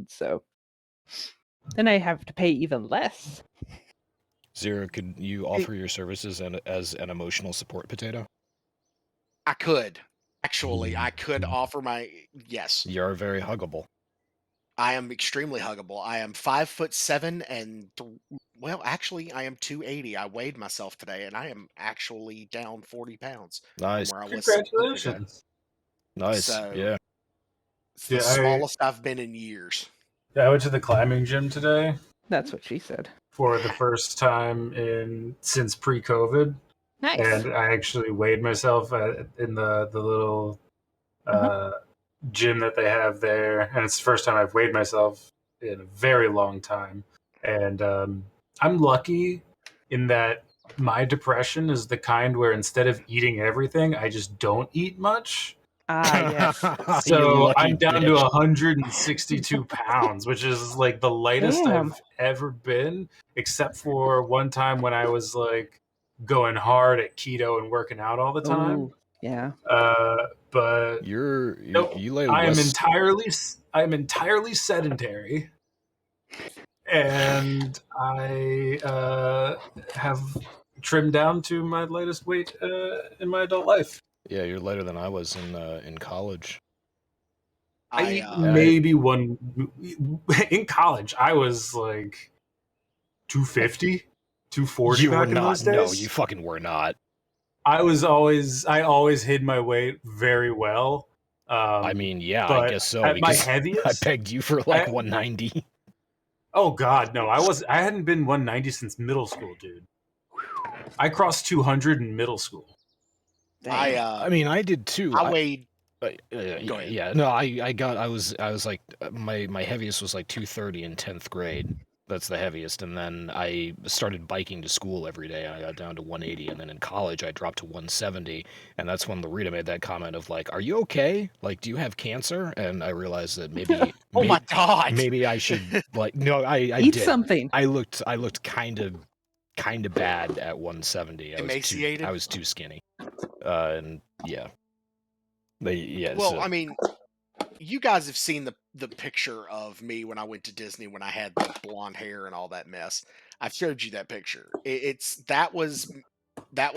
pounds, so then I have to pay even less. Zero, could you offer your services as an emotional support potato? I could. Actually, I could offer my yes. You're very huggable. I am extremely huggable. I am 5'7" and well, actually, I am 280. I weighed myself today, and I am actually down 40 pounds Nice. from where I was 6 months ago. Congratulations. Nice. So Yeah. it's the smallest I've been in years. Yeah, I went to the climbing gym today That's what she said. for the first time since pre-COVID. Nice. And I actually weighed myself in the little gym that they have there, and it's the first time I've weighed myself in a very long time. And I'm lucky in that my depression is the kind where instead of eating everything, I just don't eat much. Yes. So I'm down to 162 pounds, which is like the lightest Damn. I've ever been, except for one time when I was like going hard at keto and working out all the time. Ooh, yeah. But I'm entirely sedentary, and I have trimmed down to my latest weight in my adult life. Yeah, you're lighter than I was in college. In college, I was like 250, 240 You back were in not. those days. No, you fucking were not. I always hid my weight very well. I mean, yeah, but I guess so. At my because heaviest, I pegged you for like 190. Oh God, no! I hadn't been 190 since middle school, dude. I crossed 200 in middle school. I mean, I did too. I weighed. Yeah. No, I was like my heaviest was like 230 in 10th grade. That's the heaviest, and then I started biking to school every day. I got down to 180, and then in college I dropped to 170, and that's when Loretta made that comment of like, "Are you okay? Like, do you have cancer?" And I realized that maybe, my God, maybe I should like I eat did. something. I looked kind of bad at 170. Emaciated. I was too skinny, and yeah. Well, so. I mean, you guys have seen the picture of me when I went to Disney when I had the blonde hair and all that mess. I've showed you that picture. That was at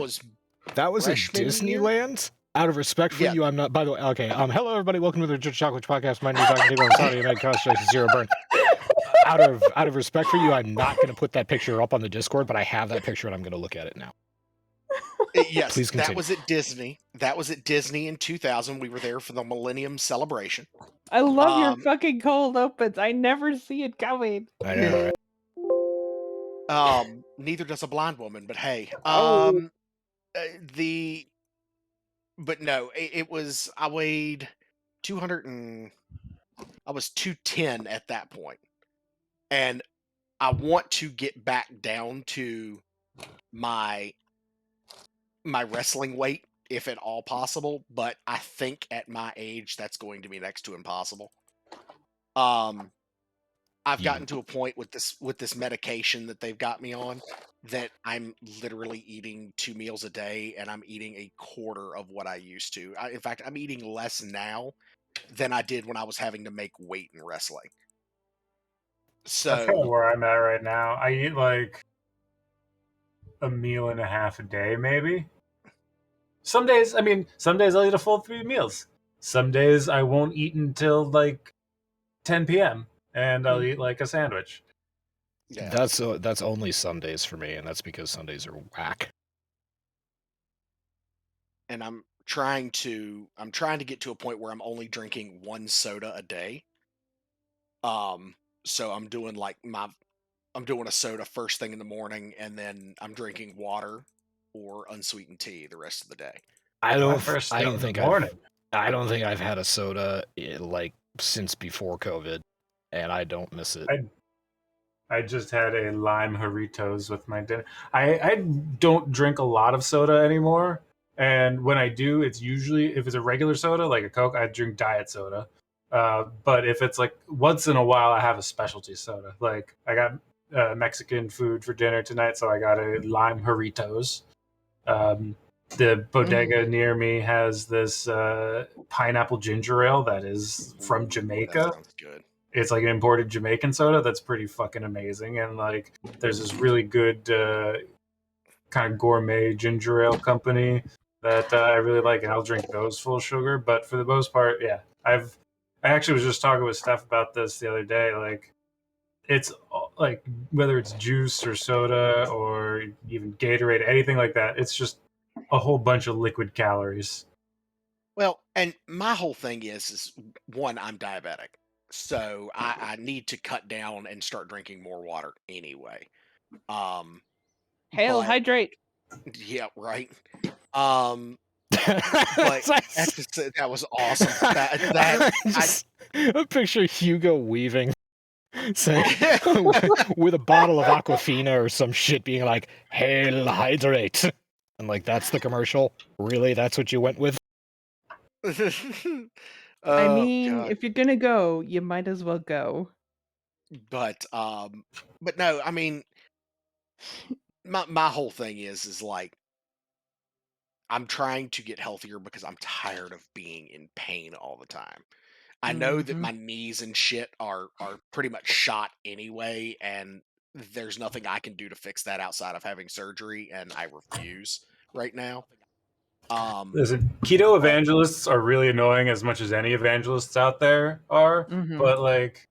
Disneyland. Year? Out of respect for you, I'm not. By the way, okay. Hello, everybody. Welcome to the Church of Chonkwij podcast. My name is DrNiggle. I'm sorry, OmegaConstruct Zero Burn. Out of respect for you, I'm not going to put that picture up on the Discord, but I have that picture and I'm going to look at it now. Yes, please continue. That was at Disney. That was at Disney in 2000. We were there for the Millennium Celebration. I love your fucking cold opens. I never see it coming. I know, right? Neither does a blind woman, but hey. But no, it was. I weighed 200 and I was 210 at that point, and I want to get back down to my wrestling weight, if at all possible, but I think at my age that's going to be next to impossible. I've gotten to a point with this medication that they've got me on that I'm literally eating 2 meals a day, and I'm eating a quarter of what I used to. In fact, I'm eating less now than I did when I was having to make weight in wrestling. So that's kind of where I'm at right now. I eat like a meal and a half a day, maybe. Some days I'll eat a full 3 meals. Some days I won't eat until like 10 p.m. and I'll eat like a sandwich. Yeah. That's only Sundays for me, and that's because Sundays are whack. And I'm trying to get to a point where I'm only drinking 1 soda a day. So I'm doing a soda first thing in the morning, and then I'm drinking water or unsweetened tea the rest of the day. I don't think I've had a soda like since before COVID, and I don't miss it. I just had a lime Doritos with my dinner. I don't drink a lot of soda anymore, and when I do, it's usually, if it's a regular soda like a Coke, I drink diet soda. But if it's like once in a while, I have a specialty soda. Like I got Mexican food for dinner tonight, so I got a lime Doritos. The bodega near me has this pineapple ginger ale that is from Jamaica. That sounds good. it's like an imported Jamaican soda that's pretty fucking amazing. And like, there's this really good kind of gourmet ginger ale company that I really like, and I'll drink those full sugar. But for the most part, yeah, I actually was just talking with Steph about this the other day. Like, it's like whether it's juice or soda or even Gatorade, anything like that, it's just a whole bunch of liquid calories. Well, and my whole thing is one, I'm diabetic, so I need to cut down and start drinking more water anyway. Um, Hail, but hydrate. yeah, right. But that was awesome. I picture Hugo weaving, say, with a bottle of Aquafina or some shit, being like, "Hail, hydrate," and like that's the commercial. Really, that's what you went with? I mean, God. if you're gonna go, you might as well go. But no, I mean, my whole thing is like I'm trying to get healthier because I'm tired of being in pain all the time. I know that Mhm. my knees and shit are pretty much shot anyway, and there's nothing I can do to fix that outside of having surgery, and I refuse right now. Listen, keto But evangelists are really annoying as much as any evangelists out there are. Mhm. But like,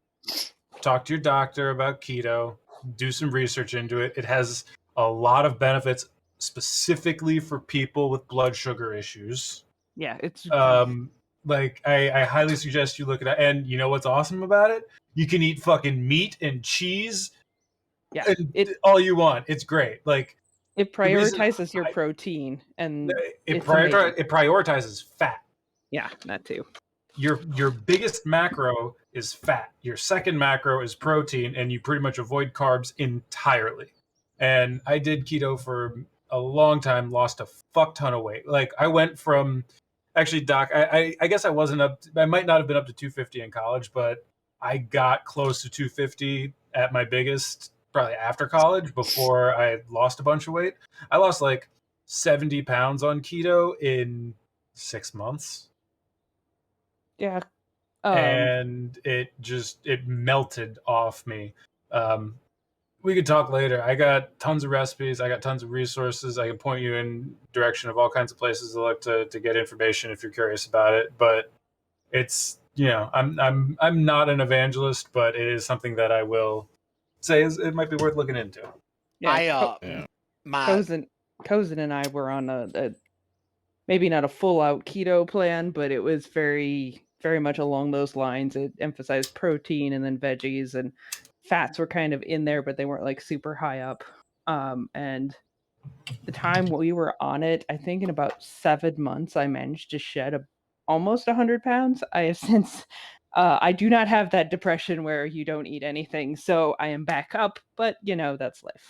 talk to your doctor about keto, do some research into it. It has a lot of benefits specifically for people with blood sugar issues. Yeah, it's Like I highly suggest you look at it. And you know what's awesome about it? You can eat fucking meat and cheese yeah. and It all you want. It's great. Like, it the reason prioritizes your protein, and it it's amazing. prioritizes fat. Yeah, that too. Your biggest macro is fat. Your second macro is protein, and you pretty much avoid carbs entirely. And I did keto for a long time, lost a fuck ton of weight. Like, I went from, actually, Doc, I guess I wasn't up. I might not have been up to 250 in college, but I got close to 250 at my biggest, probably after college, before I lost a bunch of weight. I lost like 70 pounds on keto in 6 months. Yeah. And it melted off me. We could talk later. I got tons of recipes. I got tons of resources. I can point you in direction of all kinds of places to look to get information if you're curious about it. But it's, I'm not an evangelist, but it is something that I will say it might be worth looking into. Yeah. My Cozen and I were on a maybe not a full out keto plan, but it was very, very much along those lines. It emphasized protein and then veggies, and fats were kind of in there, but they weren't like super high up. And the time we were on it, I think in about 7 months, I managed to shed almost 100 pounds. I have since, I do not have that depression where you don't eat anything, so I am back up. But that's life.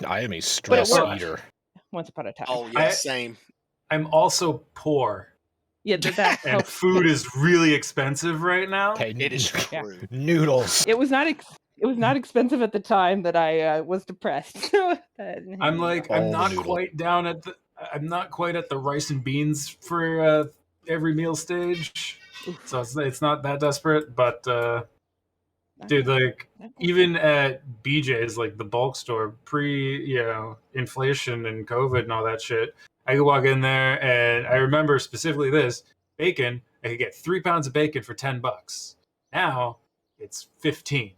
I am a stress eater. Once upon a time. Oh yeah, same. I'm also poor. Yeah, that and food is really expensive right now. Okay, it is true. Noodles. It was not expensive at the time that I was depressed. I'm not quite at the rice and beans for every meal stage. So it's not that desperate, but dude, like, even at BJ's, like the bulk store, inflation and COVID and all that shit, I could walk in there and I remember specifically this bacon. I could get 3 pounds of bacon for $10. Now it's 15.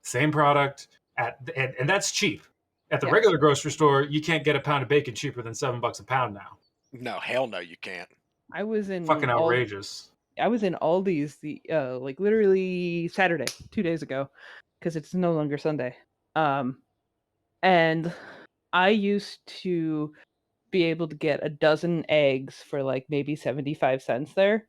Same product and that's cheap. At the regular grocery store, you can't get a pound of bacon cheaper than $7 a pound now. No, hell no, you can't. I was in fucking outrageous. I was in Aldi's like literally Saturday, 2 days ago, because it's no longer Sunday. And I used to be able to get a dozen eggs for like maybe 75 cents there.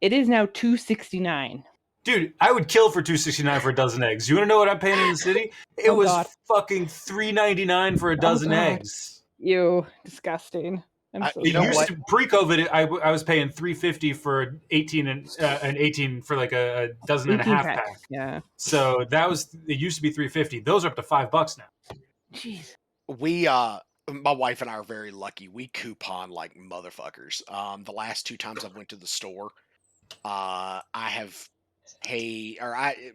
It is now $2.69. Dude, I would kill for $2.69 for a dozen eggs. You want to know what I'm paying in the city? It was fucking $3.99 for a dozen eggs. Ew, disgusting. Pre-COVID, I was paying $3.50 for 18 and 18 for like a dozen and a half pack. Yeah. So it used to be $3.50. Those are up to $5 now. Jeez. My wife and I are very lucky. We coupon like motherfuckers. The last 2 times I went to the store, I have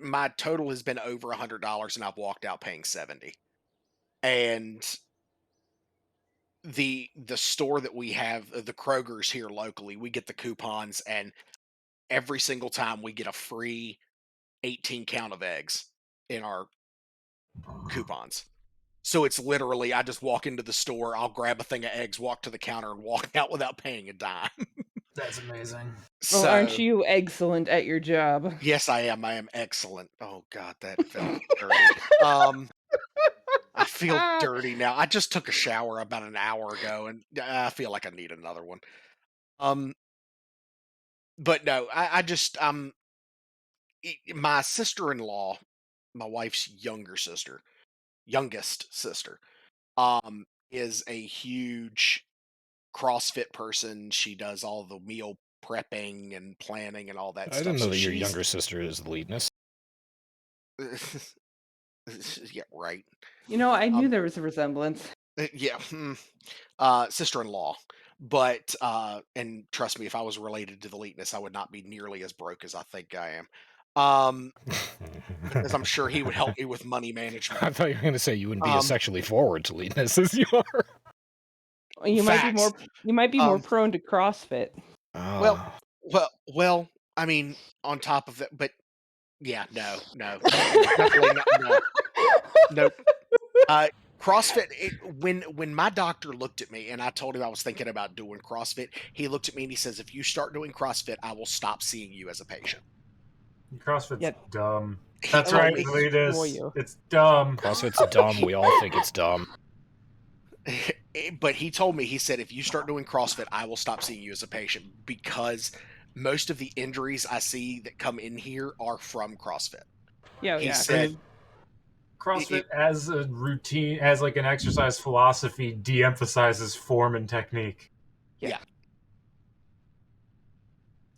my total has been over $100 and I've walked out paying 70. And the store that we have, the Kroger's here locally, we get the coupons, and every single time we get a free 18 count of eggs in our coupons. So it's literally, I just walk into the store, I'll grab a thing of eggs, walk to the counter, and walk out without paying a dime. That's amazing. Well, So, aren't you excellent at your job? yes, I am. I am excellent. Oh God, that felt dirty. I feel dirty now. I just took a shower about an hour ago, and I feel like I need another one. But no, I just my sister-in-law, my wife's youngest sister, is a huge CrossFit person. She does all the meal prepping and planning and all that I stuff. didn't know So that your she's younger sister is the leadness. yeah, right. You know, I knew Um, there was a resemblance. yeah, sister-in-law. But and trust me, if I was related to the Leetness, I would not be nearly as broke as I think I am. Because I'm sure he would help me with money management. I thought you were going to say you wouldn't be as sexually forward to leadness as you are. You might be more. Facts. You might be more prone to CrossFit. Well, well. I mean, on top of that, but yeah, no, definitely not. No. CrossFit. When my doctor looked at me and I told him I was thinking about doing CrossFit, he looked at me and he says, "If you start doing CrossFit, I will stop seeing you as a patient." CrossFit's Yeah. dumb. He That's told right, me- Leadus. It's dumb. CrossFit's dumb. We all think it's dumb. But he told me, he said, if you start doing CrossFit, I will stop seeing you as a patient, because most of the injuries I see that come in here are from CrossFit. Yeah, He yeah. said, CrossFit as a routine, as like an exercise philosophy, de-emphasizes form and technique. yeah.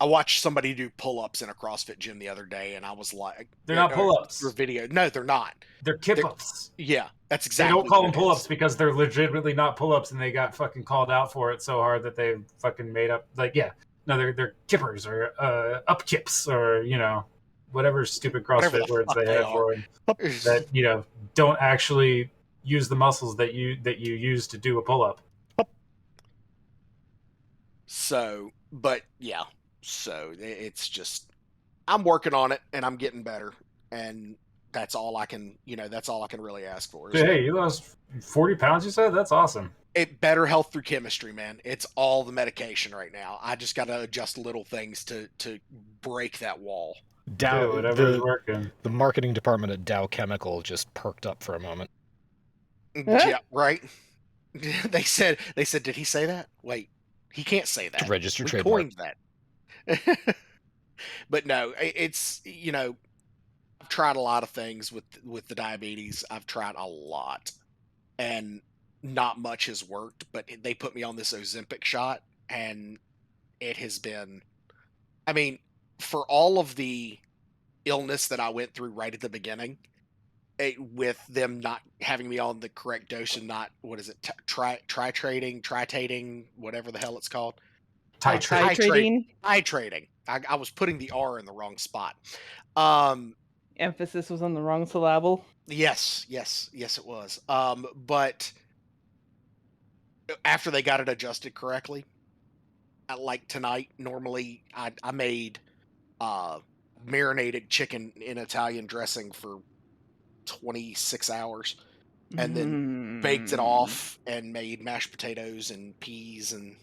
I watched somebody do pull-ups in a CrossFit gym the other day, and I was like, They're not pull-ups. Through video. No, they're not. They're kip-ups. Yeah, that's They exactly. don't call what them it pull-ups is. because they're legitimately not pull-ups, and they got fucking called out for it so hard that they fucking made up. Like, yeah, no, they're kippers or up kips or whatever stupid Whatever CrossFit the words fuck they they have are. for them that don't actually use the muscles that you use to do a pull-up. So, but yeah, so it's just, I'm working on it and I'm getting better, and that's all I can, that's all I can really ask for. Is Hey, you lost 40 pounds, you said? That's awesome. better health through chemistry, man. It's all the medication right now. I just got to adjust little things to break that wall. Dow, whatever is working. The marketing department at Dow Chemical just perked up for a moment. Yeah, right. They said, did he say that? Wait, he can't say that. To register We trademark. coined that. But no, it's, I've tried a lot of things with the diabetes. I've tried a lot, and not much has worked. But they put me on this Ozempic shot, and it has been, I mean, for all of the illness that I went through right at the beginning, with them not having me on the correct dose and not, what is it, tritating, whatever the hell it's called. Titrating. Titrating. I was putting the R in the wrong spot. Emphasis was on the wrong syllable. Yes, it was. But after they got it adjusted correctly, like tonight, normally I made marinated chicken in Italian dressing for 26 hours, and then baked it off and made mashed potatoes and peas and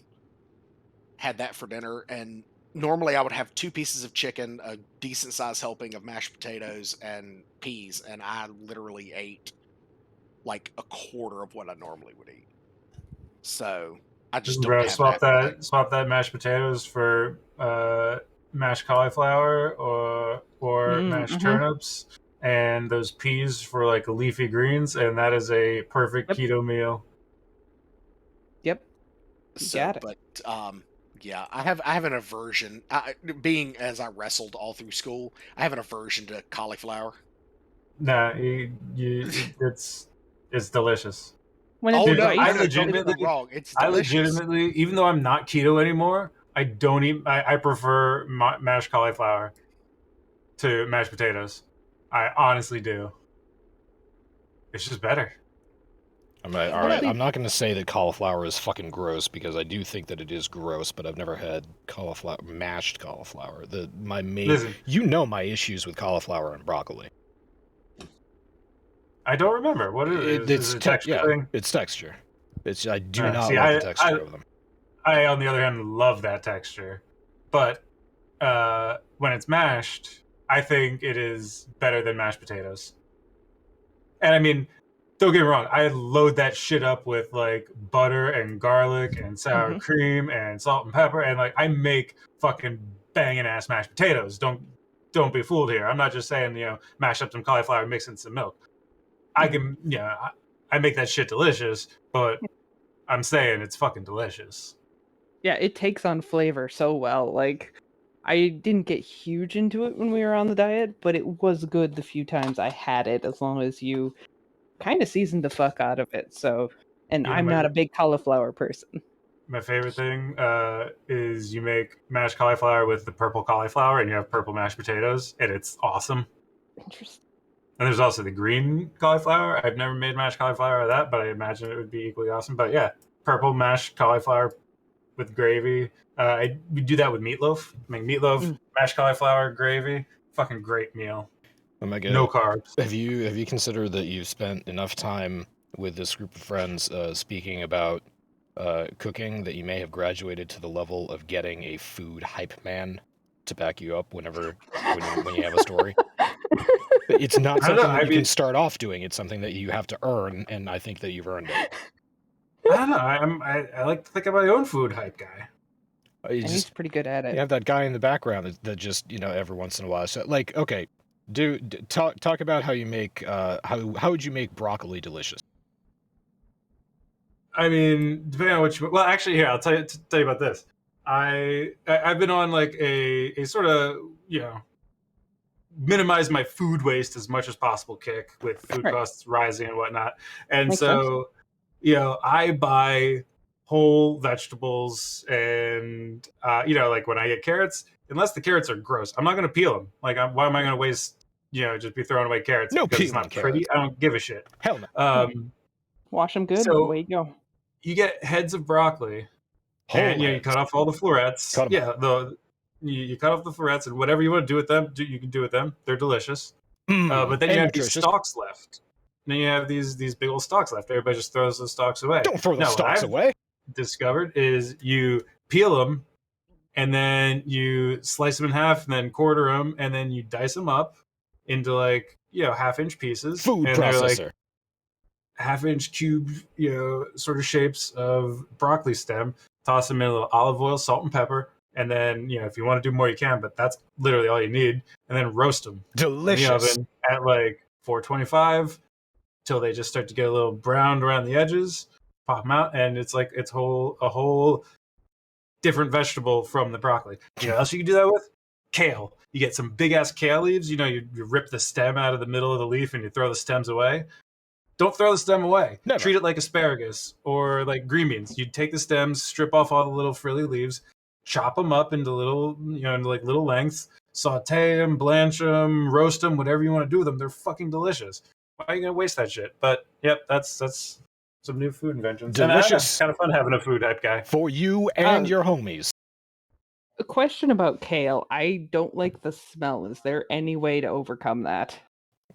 had that for dinner. And normally I would have 2 pieces of chicken, a decent sized helping of mashed potatoes and peas, and I literally ate like a quarter of what I normally would eat. So I just don't have swap that. Swap that mashed potatoes for mashed cauliflower or mashed turnips, and those peas for like leafy greens, and that is a perfect keto meal. Yep. So, but yeah, I have an aversion. Being as I wrestled all through school, I have an aversion to cauliflower. Nah, it's delicious. Dude, I legitimately, even though I'm not keto anymore, I don't eat. I prefer mashed cauliflower. to mashed potatoes. I honestly do. It's just better. All right. I'm not going to say that cauliflower is fucking gross because I do think that it is gross, but I've never had mashed cauliflower. Listen, you know my issues with cauliflower and broccoli. I don't remember. What is it? Is it a texture thing? It's texture. I do not see, like the texture of them. I, on the other hand, love that texture. But when it's mashed, I think it is better than mashed potatoes. And I mean, don't get me wrong, I load that shit up with like butter and garlic and sour cream and salt and pepper, and like I make fucking banging ass mashed potatoes. Don't be fooled here. I'm not just saying, mash up some cauliflower and mix in some milk. I can, I make that shit delicious, but I'm saying it's fucking delicious. Yeah, it takes on flavor so well. Like, I didn't get huge into it when we were on the diet, but it was good the few times I had it, as long as you kind of seasoned the fuck out of it. So, and I'm not a big cauliflower person. My favorite thing is you make mashed cauliflower with the purple cauliflower, and you have purple mashed potatoes, and it's awesome. Interesting. And there's also the green cauliflower. I've never made mashed cauliflower or that, but I imagine it would be equally awesome. But yeah, purple mashed cauliflower with gravy. We do that with meatloaf. Make meatloaf, mashed cauliflower, gravy. Fucking great meal. Omega, no carbs. Have you considered that you've spent enough time with this group of friends speaking about cooking that you may have graduated to the level of getting a food hype man to back you up when you have a story? It's not something that you can start off doing. It's something that you have to earn, and I think that you've earned it. I don't know. I like to think of my own food hype guy. He's pretty good at it. You have that guy in the background that just every once in a while. So like, okay, talk about how you make how would you make broccoli delicious? I mean, depending on what you. Well, actually, here I'll tell you about this. I've been on like a sort of minimize my food waste as much as possible kick with food costs rising and whatnot, and makes so sense. I buy whole vegetables, and like when I get carrots, unless the carrots are gross, I'm not going to peel them. Like, why am I going to waste just be throwing away carrots? No, because it's not pretty. I don't give a shit. Hell no. Wash them good. So away you go. You get heads of broccoli, and you cut off all the florets. You cut off the florets, and whatever you want to do with them, you can do with them. They're delicious. But then you have these stalks left. And then you have these big old stalks left. Everybody just throws those stalks away. Don't throw the stalks away. Discovered is you peel them, and then you slice them in half, and then quarter them, and then you dice them up into like half-inch pieces. Food processor. Like half-inch cube, sort of shapes of broccoli stem. Toss them in a little olive oil, salt, and pepper. And then, if you want to do more, you can, but that's literally all you need. And then roast them. Delicious. In the oven at like 425 till they just start to get a little browned around the edges. Pop them out, and it's like a whole different vegetable from the broccoli. You know what else you can do that with? Kale. You get some big-ass kale leaves. You rip the stem out of the middle of the leaf, and you throw the stems away. Don't throw the stem away. Never. Treat it like asparagus or like green beans. You take the stems, strip off all the little frilly leaves, chop them up into little, into like little lengths, saute them, blanch them, roast them, whatever you want to do with them. They're fucking delicious. Why are you gonna waste that shit? But yep, that's some new food inventions. Delicious. Kind of fun having a food hype guy for you and your homies. A question about kale. I don't like the smell. Is there any way to overcome that?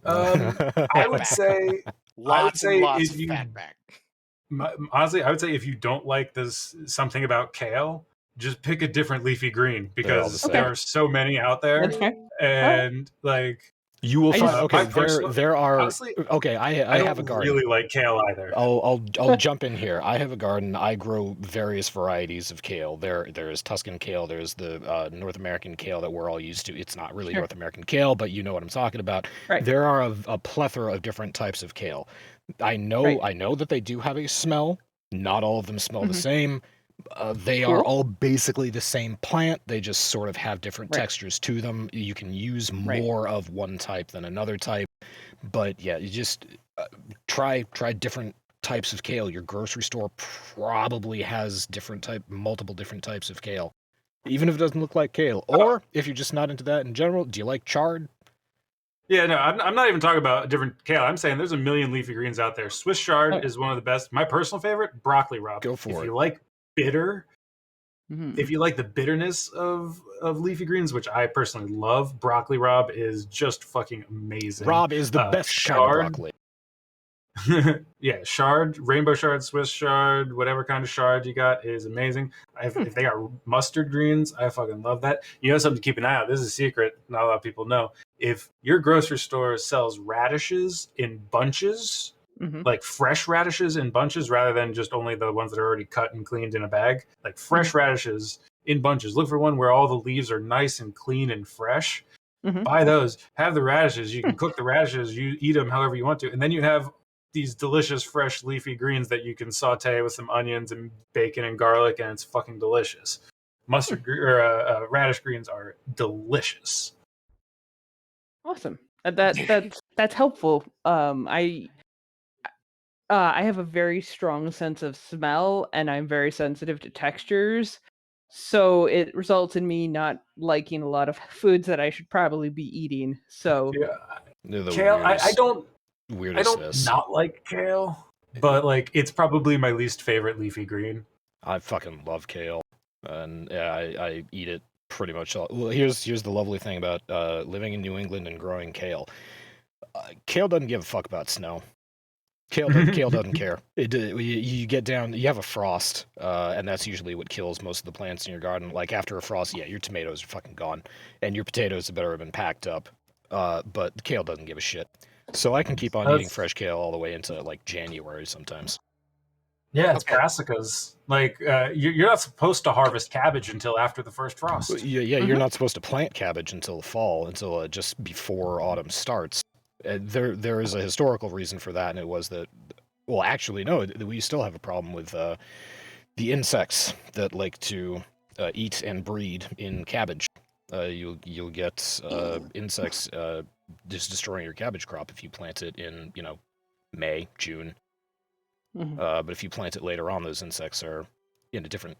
I would say lots of fat back. Honestly, I would say if you don't like something about kale, just pick a different leafy green, because there are so many out there. And like you will find there are honestly, I have a garden. I don't really like kale either. I'll jump in here. I have a garden. I grow various varieties of kale. There is Tuscan kale. There's the North American kale that we're all used to. It's not really North American kale, but you know what I'm talking about. Right. There are a plethora of different types of kale. I know that they do have a smell. Not all of them smell the same. They are all basically the same plant. They just sort of have different textures to them. You can use more of one type than another type. But yeah, you just try different types of kale. Your grocery store probably has multiple different types of kale, even if it doesn't look like kale. Or if you're just not into that in general, do you like chard? Yeah, no, I'm not even talking about different kale. I'm saying there's a million leafy greens out there. Swiss chard is one of the best. My personal favorite, broccoli rabe. Go for if it. you like bitter, Mhm. if you like the bitterness of leafy greens, which I personally love, broccoli rabe is just fucking amazing. Rob is the best kind of broccoli. Yeah, shard, rainbow shard, Swiss shard, whatever kind of shard you got is amazing. If they got mustard greens, I fucking love that. You know something to keep an eye out. This is a secret. Not a lot of people know. If your grocery store sells radishes in bunches, Mhm. like fresh radishes in bunches, rather than just only the ones that are already cut and cleaned in a bag, like fresh radishes in bunches. Look for one where all the leaves are nice and clean and fresh. Mhm. Buy those. Have the radishes. You can cook the radishes. You eat them however you want to, and then you have these delicious fresh leafy greens that you can saute with some onions and bacon and garlic, and it's fucking delicious. Mustard or radish greens are delicious. Awesome. That's helpful. I have a very strong sense of smell, and I'm very sensitive to textures. So it results in me not liking a lot of foods that I should probably be eating. So Yeah, They're the kale. I don't weirdest. not like kale, but like it's probably my least favorite leafy green. I fucking love kale, and yeah, I eat it pretty much all. Well, here's the lovely thing about living in New England and growing kale. Kale doesn't give a fuck about snow. Kale doesn't care. You get down, you have a frost, and that's usually what kills most of the plants in your garden. Like after a frost, yeah, your tomatoes are fucking gone, and your potatoes better have been packed up. But kale doesn't give a shit. So I can keep on eating fresh kale all the way into like January sometimes. Yeah, it's brassicas. Like you're not supposed to harvest cabbage until after the first frost. Yeah, you're not supposed to plant cabbage until the fall, until just before autumn starts. There is a historical reason for that, and it was that, well, actually, no, we still have a problem with the insects that like to eat and breed in cabbage. You'll get insects just destroying your cabbage crop if you plant it in, May, June. But if you plant it later on, those insects are in a different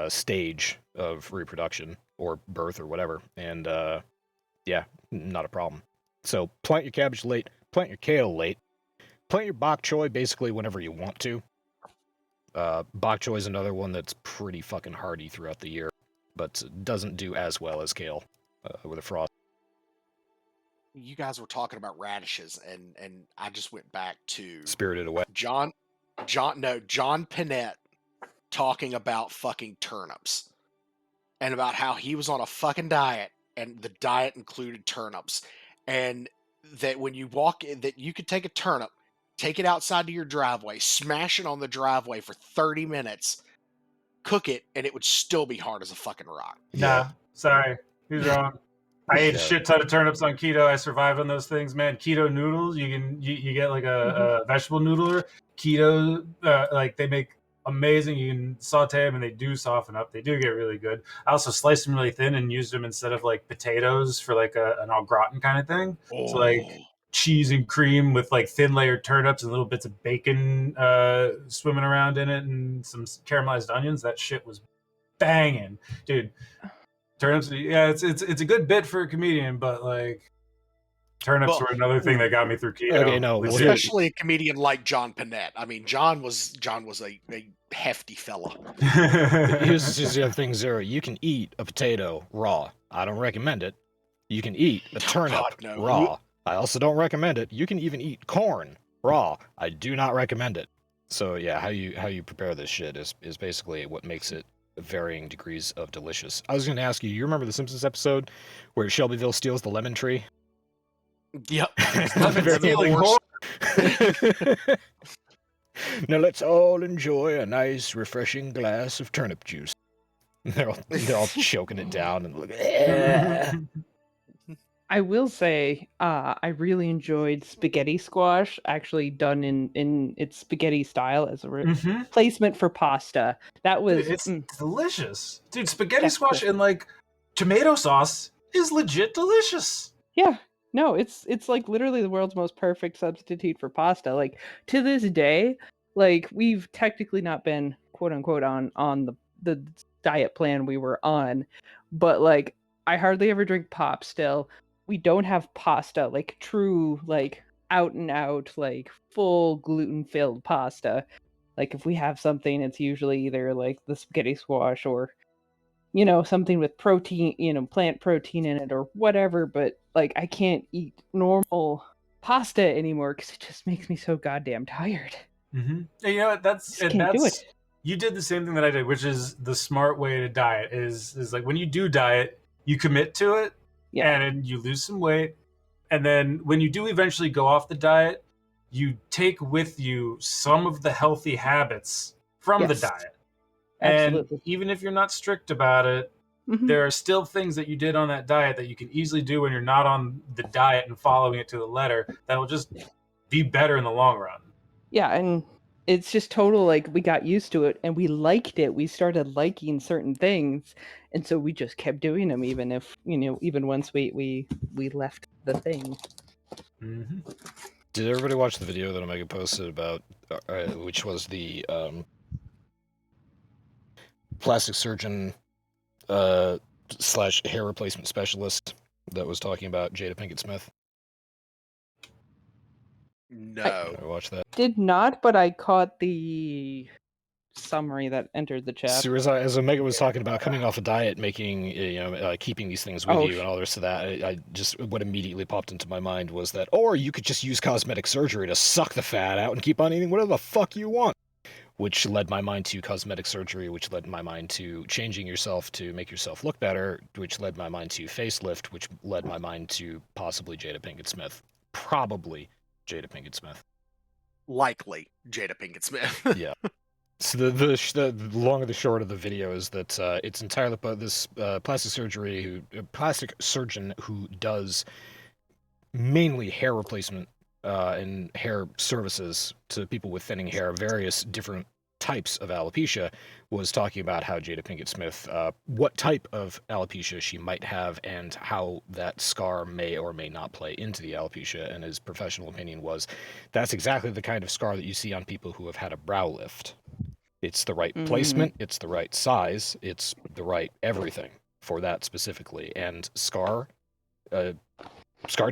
stage of reproduction or birth or whatever, and yeah, not a problem. So plant your cabbage late, plant your kale late, plant your bok choy basically whenever you want to. Bok choy is another one that's pretty fucking hardy throughout the year, but doesn't do as well as kale with a frost. You guys were talking about radishes, and I just went back to Spirited Away. John Panette talking about fucking turnips and about how he was on a fucking diet, and the diet included turnips, and that when you walk in, that you could take a turnip, take it outside to your driveway, smash it on the driveway for 30 minutes, cook it, and it would still be hard as a fucking rock. Nah, sorry, he's wrong. I ate a shit ton of turnips on keto. I survived on those things, man. Keto noodles, you get like a vegetable noodler. Keto, like they make amazing. You can saute them and they do soften up. They do get really good. I also sliced them really thin and used them instead of like potatoes for like an au gratin kind of thing. So like cheese and cream with like thin layered turnips and little bits of bacon swimming around in it and some caramelized onions. That shit was banging, dude. Turnips, yeah, it's a good bit for a comedian, but like turnips were another thing that got me through keto. Okay, no, well, especially a comedian like John Panette. I mean, John was a hefty fella. Here's the other thing, Zero. You can eat a potato raw. I don't recommend it. You can eat a turnip raw. I also don't recommend it. You can even eat corn raw. I do not recommend it. So yeah, how you prepare this shit is basically what makes it varying degrees of delicious. I was going to ask you. You remember the Simpsons episode where Shelbyville steals the lemon tree? Yep. Stealing horse. Now let's all enjoy a nice, refreshing glass of turnip juice. They're all choking it down and look. I will say, I really enjoyed spaghetti squash, actually done in its spaghetti style as a replacement for pasta. That was it's delicious, dude. Spaghetti squash and like tomato sauce is legit delicious. Yeah, no, it's like literally the world's most perfect substitute for pasta. Like to this day, like we've technically not been quote unquote on the diet plan we were on, but like I hardly ever drink pop still. we don't have pasta, like true, like out and out, like full gluten filled pasta. Like if we have something, it's usually either like the spaghetti squash or something with protein, plant protein in it or whatever. But like I can't eat normal pasta anymore because it just makes me so goddamn tired. And you know what? That's Can't do it. You did the same thing that I did, which is the smart way to diet. Is like when you do diet, you commit to it, and you lose some weight, and then when you do eventually go off the diet, you take with you some of the healthy habits from the diet. Absolutely. And even if you're not strict about it, there are still things that you did on that diet that you can easily do when you're not on the diet and following it to the letter that will just be better in the long run. Yeah, and it's just total, like, we got used to it and we liked it. We started liking certain things, and so we just kept doing them, even if, even once we left the thing. Did everybody watch the video that Omega posted about, which was the plastic surgeon / hair replacement specialist that was talking about Jada Pinkett Smith? No. I watched that. Did not, but I caught the summary that entered the chat. So as Omega was talking about coming off a diet, making, keeping these things with you and all the rest of that, I just, what immediately popped into my mind was that, or you could just use cosmetic surgery to suck the fat out and keep on eating whatever the fuck you want. Which led my mind to cosmetic surgery, which led my mind to changing yourself to make yourself look better, which led my mind to facelift, which led my mind to possibly Jada Pinkett Smith. Probably Jada Pinkett Smith. Likely Jada Pinkett Smith. Yeah. So the long and the short of the video is that it's entirely about this plastic surgeon who does mainly hair replacement and hair services to people with thinning hair, various different types of alopecia, was talking about how Jada Pinkett Smith, what type of alopecia she might have and how that scar may or may not play into the alopecia. And his professional opinion was that's exactly the kind of scar that you see on people who have had a brow lift. It's the right placement, it's the right size, it's the right everything for that specifically. And scar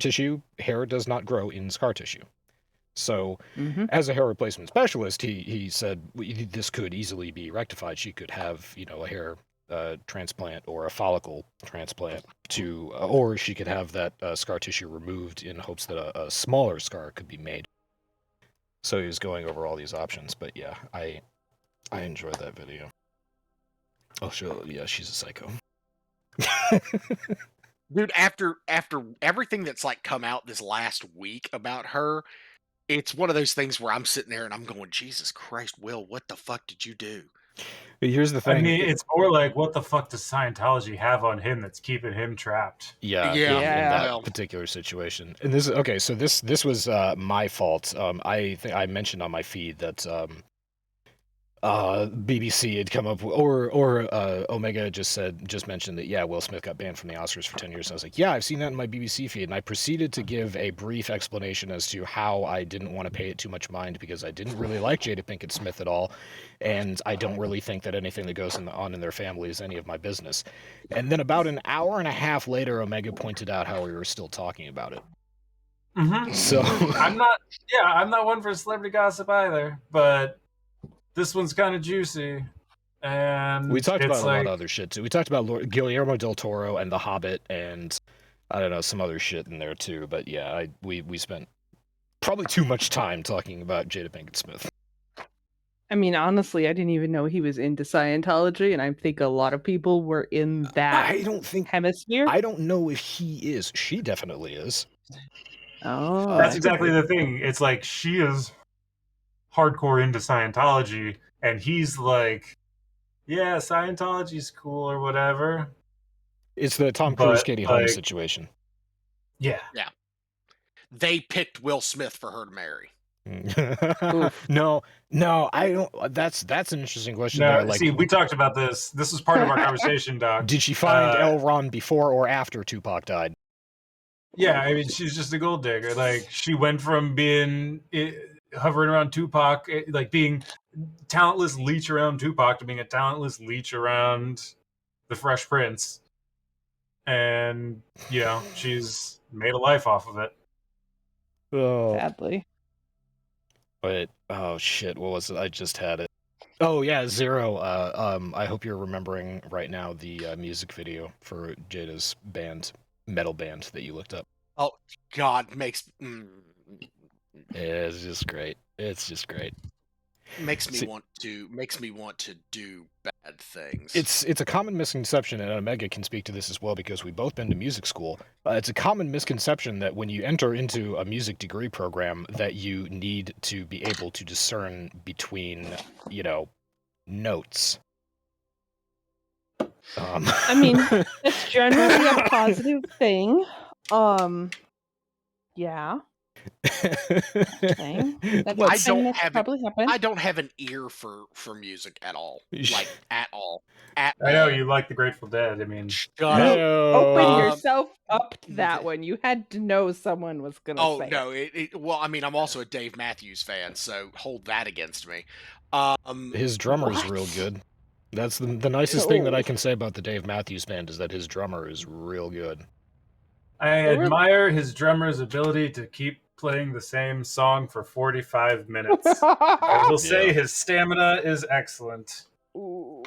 tissue, hair does not grow in scar tissue. So as a hair replacement specialist, he said this could easily be rectified. She could have, a hair transplant or a follicle transplant or she could have that scar tissue removed in hopes that a smaller scar could be made. So he was going over all these options, but yeah, I enjoyed that video. Oh, sure, yeah, she's a psycho. Dude, after everything that's like come out this last week about her, it's one of those things where I'm sitting there and I'm going, Jesus Christ, Will, what the fuck did you do? Here's the thing. I mean, it's more like, what the fuck does Scientology have on him that's keeping him trapped? Yeah, in that particular situation. And this was my fault. I think I mentioned on my feed that BBC had come up with, or Omega just mentioned that Will Smith got banned from the Oscars for 10 years. And I was like, yeah, I've seen that in my BBC feed, and I proceeded to give a brief explanation as to how I didn't want to pay it too much mind because I didn't really like Jada Pinkett Smith at all, and I don't really think that anything that goes on in their family is any of my business. And then about an hour and a half later, Omega pointed out how we were still talking about it. So I'm not one for celebrity gossip either, but this one's kind of juicy, and we talked about a lot of other shit too. We talked about Guillermo del Toro and The Hobbit, and I don't know, some other shit in there too. But yeah, we spent probably too much time talking about Jada Pinkett Smith. I mean, honestly, I didn't even know he was into Scientology, and I think a lot of people were in that hemisphere. I don't know if he is. She definitely is. Oh, that's exactly the thing. It's like she is hardcore into Scientology, and he's like, yeah, Scientology's cool or whatever. It's the Tom Cruise, Katie Holmes situation. Yeah. They picked Will Smith for her to marry. No, I don't. That's an interesting question. No, there. Like, see, we talked about this. This was part of our conversation, Doc. Did she find L. Ron before or after Tupac died? Yeah, I mean, she's just a gold digger. Like, she went from being hovering around Tupac, like being talentless leech around Tupac, to being a talentless leech around the Fresh Prince. And she's made a life off of it. Oh, Sadly. but oh shit, what was it? I just had it. Oh yeah, Zero. I hope you're remembering right now the music video for Jada's band, metal band that you looked up. Oh God, makes It's just great. It's just great. makes me See- want to do bad things. It's a common misconception, and Omega can speak to this as well because we've both been to music school. It's a common misconception that when you enter into a music degree program, that you need to be able to discern between, notes. I mean, it's generally a positive thing. Yeah. Thing. That's Let's- a thing that's probably happened. I don't have an ear for music at all. Like at all. I know you like the Grateful Dead. I mean, Shut You up. open Um, yourself up to that one. You had to know someone was gonna Oh say no! Well, I mean, I'm also a Dave Matthews fan, so hold that against me. His drummer's real What? good. That's the nicest thing that I No. can say about the Dave Matthews Band is that his drummer is real good. I They were- admire his drummer's ability to keep playing the same song for 45 minutes. I will say Yeah. his stamina is excellent. Ooh.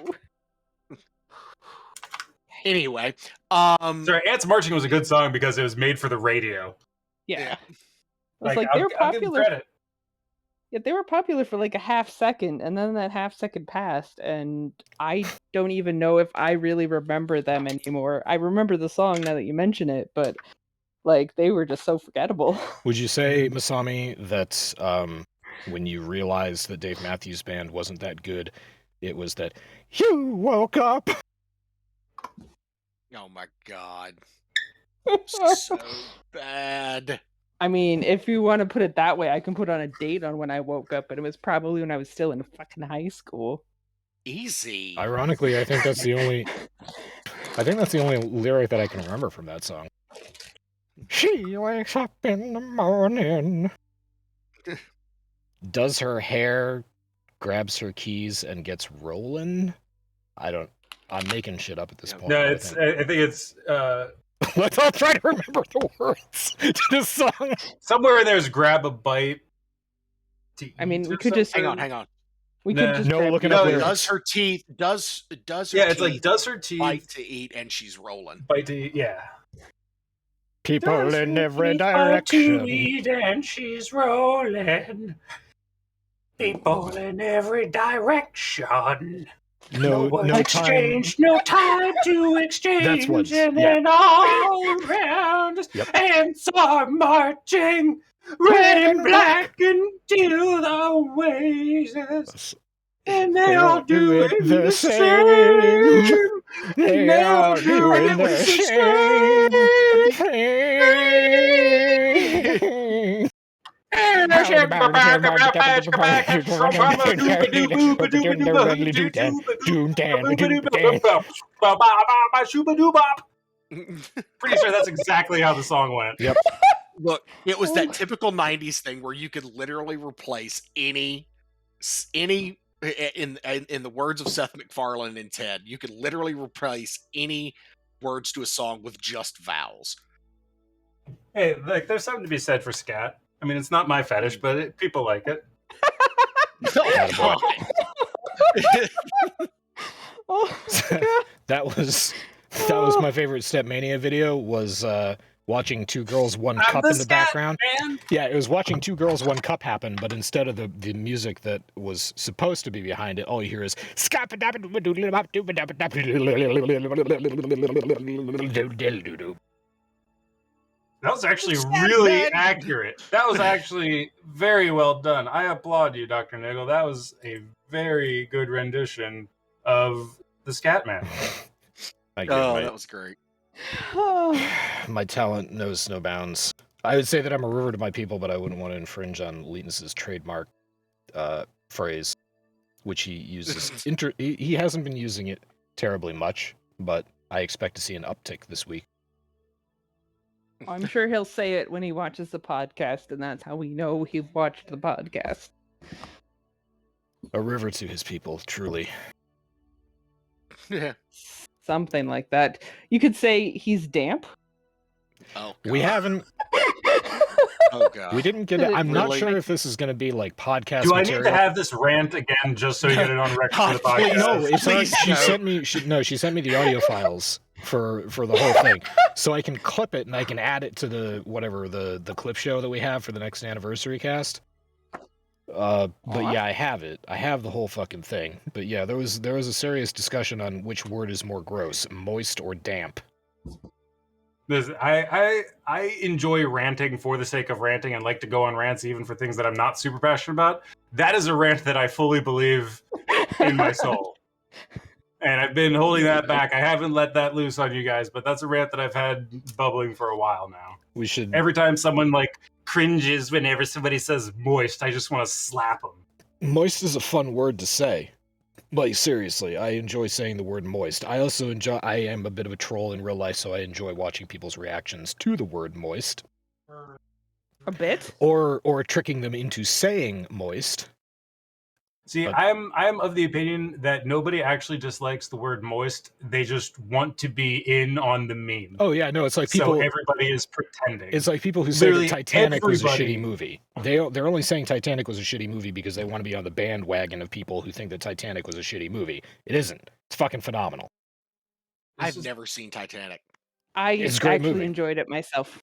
Anyway, Sorry, Ants Marching was a good song because it was made for the radio. Yeah. Yeah. It's like they were I'll give them popular. credit. Yeah, they were popular for like a half second, and then that half second passed, and I don't even know if I really remember them anymore. I remember the song now that you mention it, but like they were just so forgettable. Would you say, Masami, that when you realized that Dave Matthews Band wasn't that good, it was that you woke up? oh my God, so bad. I mean, if you want to put it that way, I can put on a date on when I woke up, but it was probably when I was still in fucking high school. Easy. Ironically, I think that's the only lyric that I can remember from that song. She wakes up in the morning. Does her hair, grabs her keys, and gets rolling? I'm making shit up at this point. No, but I think it's let's all try to remember the words to this song. somewhere in there's grab a bite. I mean, we or could just Hang on, something. hang on. we Nah. could just No, grab looking the up No, lyrics. Does her teeth? Does her Yeah, teeth it's like does her teeth bite to eat and she's rolling? bite to eat? Yeah. People Does in her every teeth bite to direction. eat and she's rolling. People in every direction. No time. exchange, no time to exchange. That's what's- and yeah. then all around, Yep. ants are marching, red and black into the waves. And they all do it the same. They all do it the same. Pretty sure that's exactly how the song went. Yep. Look, it was that typical '90s thing where you could literally replace any in the words of Seth MacFarlane and Ted, you could literally replace any words to a song with just vowels. Hey, like, there's something to be said for scat. I mean, it's not my fetish, but people like it. Oh, Oh, That was my favorite Stepmania video. Was watching Two Girls One Cup in the background. Man. Yeah, it was watching Two Girls One Cup happen, but instead of the music that was supposed to be behind it, all you hear is That was actually Scat really Man. accurate. That was actually very well done. I applaud you, Dr. Niggle. That was a very good rendition of the Scatman. that was great. My talent knows no bounds. I would say that I'm a river to my people, but I wouldn't want to infringe on Leetness's trademark phrase, which he uses. He hasn't been using it terribly much, but I expect to see an uptick this week. I'm sure he'll say it when he watches the podcast, and that's how we know he watched the podcast. A river to his people, truly. Yeah. Something like that. You could say he's damp. Oh, We God. haven't. Oh, God. We didn't get it. I'm not Really? sure if this is going to be like podcast Do I material. need to have this rant again just so you get it on record for the God, podcast? No, it's already, Please, she no. sent me. She sent me the audio files for the whole thing, so I can clip it and I can add it to the the clip show that we have for the next anniversary cast. But yeah, I have it. I have the whole fucking thing. But yeah, there was a serious discussion on which word is more gross, moist or damp. I enjoy ranting for the sake of ranting and like to go on rants even for things that I'm not super passionate about. That is a rant that I fully believe in my soul. And I've been holding that back. I haven't let that loose on you guys, but that's a rant that I've had bubbling for a while now. We should. Every time someone like cringes whenever somebody says moist, I just want to slap them. Moist is a fun word to say. Like, seriously, I enjoy saying the word moist. I also enjoy. I am a bit of a troll in real life, so I enjoy watching people's reactions to the word moist. A bit? Or tricking them into saying moist. See, But- I'm of the opinion that nobody actually dislikes the word moist. They just want to be in on the meme. Oh yeah, no, it's like people. So everybody is pretending. It's like people who say that Literally Titanic was a everybody- shitty movie. They're only saying Titanic was a shitty movie because they want to be on the bandwagon of people who think that Titanic was a shitty movie. It isn't. It's fucking phenomenal. I've never seen Titanic. I It's a great actually movie. enjoyed it myself.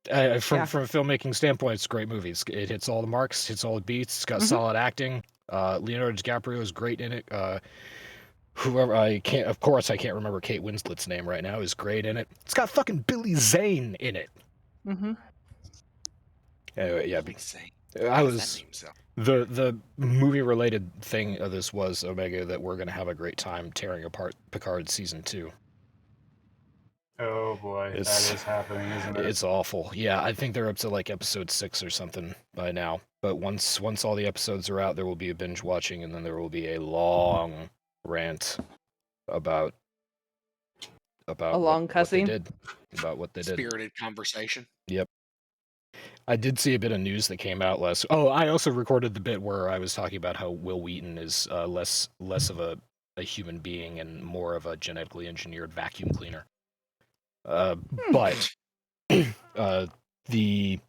From Yeah. from a filmmaking standpoint, it's a great movie. It hits all the marks, hits all the beats. It's got Mhm. solid acting. Leonardo DiCaprio is great in it. Whoever I can't remember Kate Winslet's name right now, is great in it. It's got fucking Billy Zane in it. Mm-hmm. Anyway, yeah, Insane. I What does was that name sound? the movie related thing of this was Omega that we're gonna have a great time tearing apart Picard season 2. Oh boy, that is happening, isn't it? It's awful. Yeah, I think they're up to like episode 6 or something by now. But once all the episodes are out, there will be a binge watching, and then there will be a long rant about A long cussing? about what they did. Spirited conversation. I did see a bit of news that came out last. Oh, I also recorded the bit where I was talking about how Will Wheaton is less of a human being and more of a genetically engineered vacuum cleaner. But the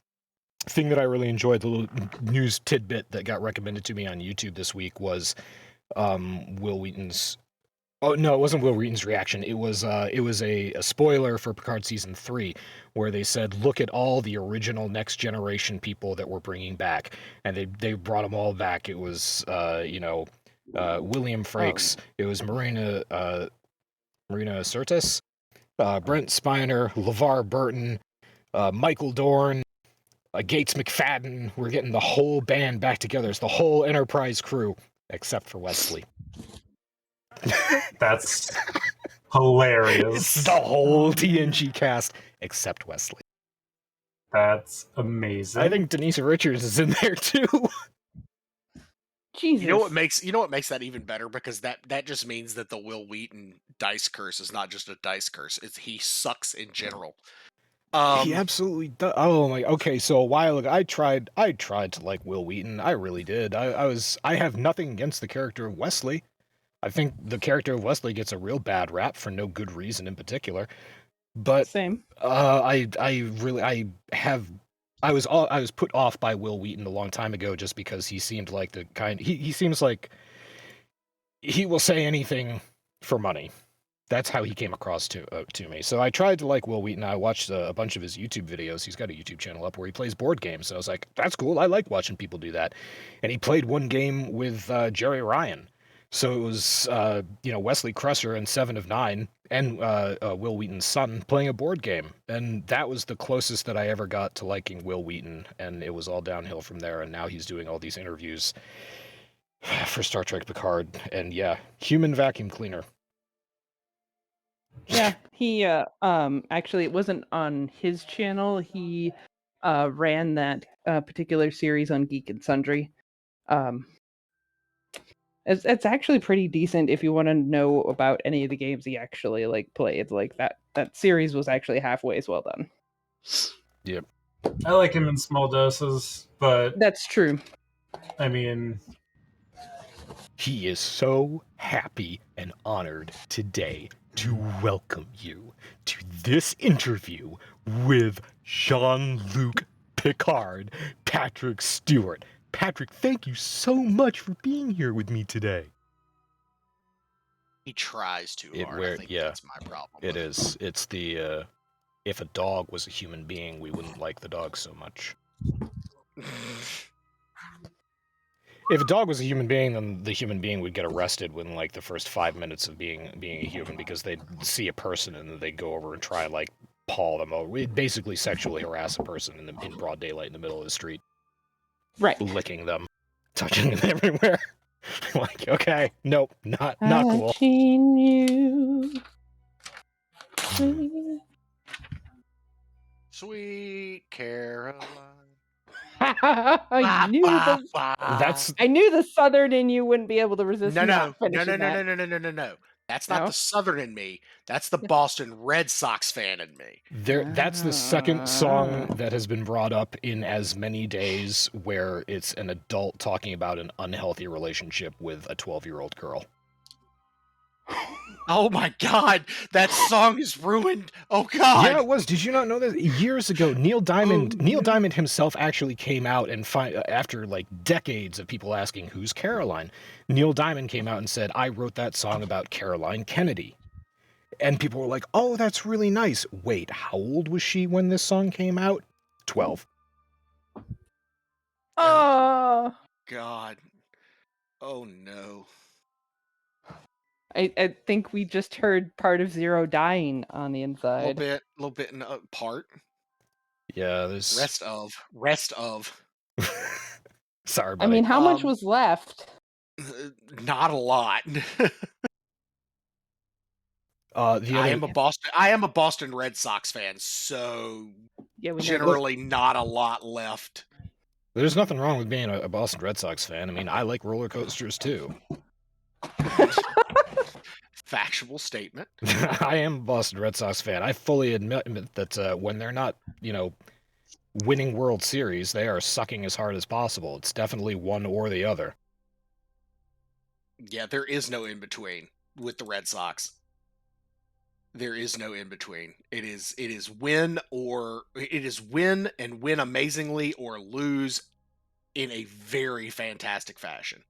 thing that I really enjoyed, the little news tidbit that got recommended to me on YouTube this week was Will Wheaton's. Oh no, it wasn't Will Wheaton's reaction. It was a spoiler for Picard season 3, where they said, look at all the original Next Generation people that we're bringing back, and they brought them all back. It was William Frakes. It was Marina Sirtis, Brent Spiner, LeVar Burton, Michael Dorn, Gates McFadden. We're getting the whole band back together. It's the whole Enterprise crew, except for Wesley. That's hilarious. It's the whole TNG cast, except Wesley. That's amazing. I think Denise Richards is in there too. Jesus. You know what makes that even better, because that just means that the Will Wheaton dice curse is not just a dice curse. He sucks in general. He absolutely does. Oh my. Okay, so a while ago, I tried to like Will Wheaton. I really did. I have nothing against the character of Wesley. I think the character of Wesley gets a real bad rap for no good reason in particular. But Same. I was put off by Will Wheaton a long time ago just because he seemed like the kind. He seems like he will say anything for money. That's how he came across to me. So I tried to like Will Wheaton. I watched a bunch of his YouTube videos. He's got a YouTube channel up where he plays board games. So I was like, that's cool. I like watching people do that. And he played one game with Jerry Ryan. So it was Wesley Crusher and 7 of 9 and Will Wheaton's son playing a board game. And that was the closest that I ever got to liking Will Wheaton. And it was all downhill from there. And now he's doing all these interviews for Star Trek Picard. And yeah, human vacuum cleaner. Yeah, he actually, it wasn't on his channel. He ran that particular series on Geek and Sundry. It's actually pretty decent if you want to know about any of the games he actually played. Like that series was actually halfway as well done. Yep. I like him in small doses, but That's true. I mean, He is so happy and honored today to welcome you to this interview with Jean-Luc Picard, Patrick Stewart. Patrick, thank you so much for being here with me today. He tries too hard. I think Yeah, that's my problem. it is. It's the, if a dog was a human being, we wouldn't like the dog so much. If a dog was a human being, then the human being would get arrested within like the first 5 minutes of being a human, because they'd see a person and then they'd go over and try and like paw them over. We'd basically sexually harass a person in broad daylight in the middle of the street. Right. Licking them, touching them everywhere. Like, okay, nope, not cool. Touching you. Sweet Caroline. I knew That's I knew the Southern in you wouldn't be able to resist. No. not finishing that. No. That's not No? the Southern in me. That's the Boston Red Sox fan in me. that's the second song that has been brought up in as many days where it's an adult talking about an unhealthy relationship with a 12-year-old girl. Oh my God, that song is ruined. Oh God. Yeah, it was. Did you not know that? Years ago, Neil Diamond himself actually came out and after like decades of people asking who's Caroline, Neil Diamond came out and said, I wrote that song about Caroline Kennedy. And people were like, oh, that's really nice. Wait, how old was she when this song came out? 12. Oh, God. Oh no. I think we just heard part of Zero dying on the A inside. little bit in part. Yeah, there's... Rest of. Sorry, I buddy. mean, how much was left? Not a lot. I am a Boston Red Sox fan, so Yeah, we know. generally not a lot left. There's nothing wrong with being a Boston Red Sox fan. I mean, I like roller coasters too. Factual statement. I am a Boston Red Sox fan. I fully admit that when they're not, winning World Series, they are sucking as hard as possible. It's definitely one or the other. Yeah, there is no in between with the Red Sox. There is no in between. It is win and win amazingly, or lose in a very fantastic fashion.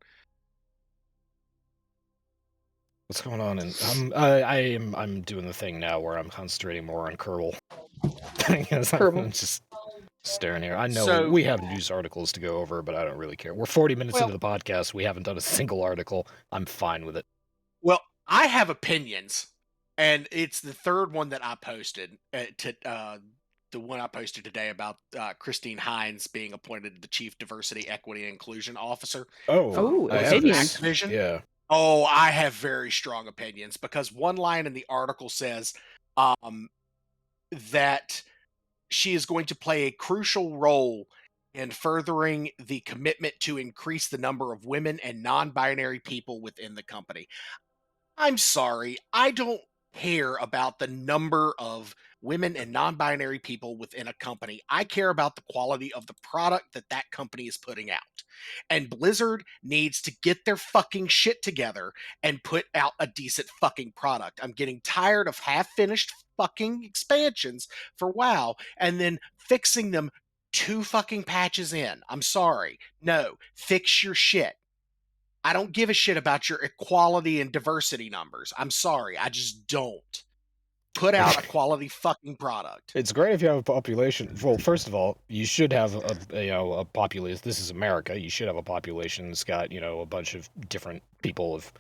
What's going on? I'm doing the thing now where I'm concentrating more on Kerbal. I'm just staring here. I know we have news articles to go over, but I don't really care. We're 40 minutes into the podcast. We haven't done a single article. I'm fine with it. Well, I have opinions, and it's the third one that I posted the one I posted today about Christine Hines being appointed the Chief Diversity, Equity, and Inclusion Officer. Opinions. Activision. Yeah. Oh, I have very strong opinions, because one line in the article says that she is going to play a crucial role in furthering the commitment to increase the number of women and non-binary people within the company. I'm sorry, I don't care about the number of women and non-binary people within a company. I care about the quality of the product that company is putting out. And Blizzard needs to get their fucking shit together and put out a decent fucking product. I'm getting tired of half-finished fucking expansions for WoW and then fixing them 2 fucking patches in. I'm sorry. No, fix your shit. I don't give a shit about your equality and diversity numbers. I'm sorry. I just don't. Put out a quality fucking product. It's great if you have a population. Well, first of all, you should have a population. This is America. You should have a population that's got, a bunch of different people of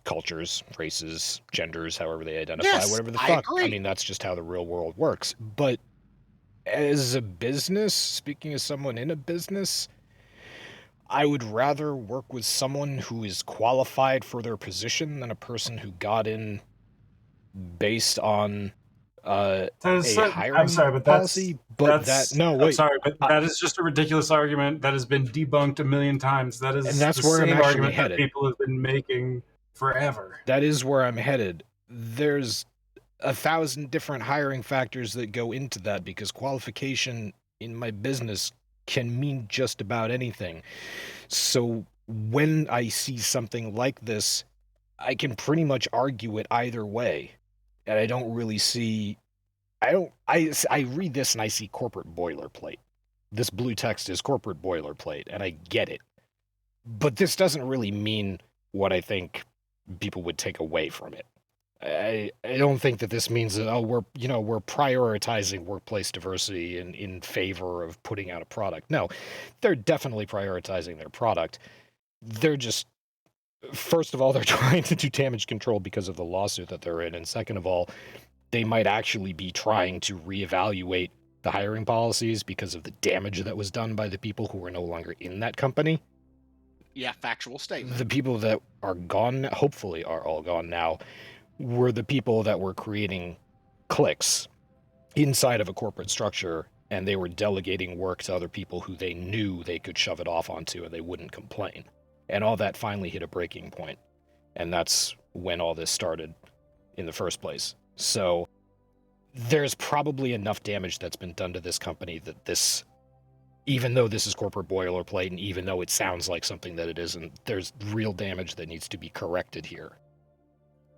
cultures, races, genders, however they identify, whatever the fuck. I agree. I mean, that's just how the real world works. But as a business, speaking as someone in a business, I would rather work with someone who is qualified for their position than a person who got in based on a hiring I'm sorry, but policy. I'm sorry, but that is just a ridiculous argument that has been debunked a million times. That is, and that's the where same I'm actually argument headed. that people have been making forever. That is where I'm headed. There's 1,000 different hiring factors that go into that, because qualification in my business can mean just about anything. So when I see something like this, I can pretty much argue it either way. And I don't really see I read this and I see corporate boilerplate. This blue text is corporate boilerplate, and I get it. But this doesn't really mean what I think people would take away from it. I don't think that this means that, oh, we're prioritizing workplace diversity in favor of putting out a product. No, they're definitely prioritizing their product. They're just, first of all, they're trying to do damage control because of the lawsuit that they're in, and second of all, they might actually be trying to reevaluate the hiring policies because of the damage that was done by the people who are no longer in that company. Yeah, factual statement. The people that are gone, hopefully are all gone now, were the people that were creating cliques inside of a corporate structure, and they were delegating work to other people who they knew they could shove it off onto and they wouldn't complain. And all that finally hit a breaking point. And that's when all this started in the first place. So there's probably enough damage that's been done to this company that this, even though this is corporate boilerplate and even though it sounds like something that it isn't, there's real damage that needs to be corrected here.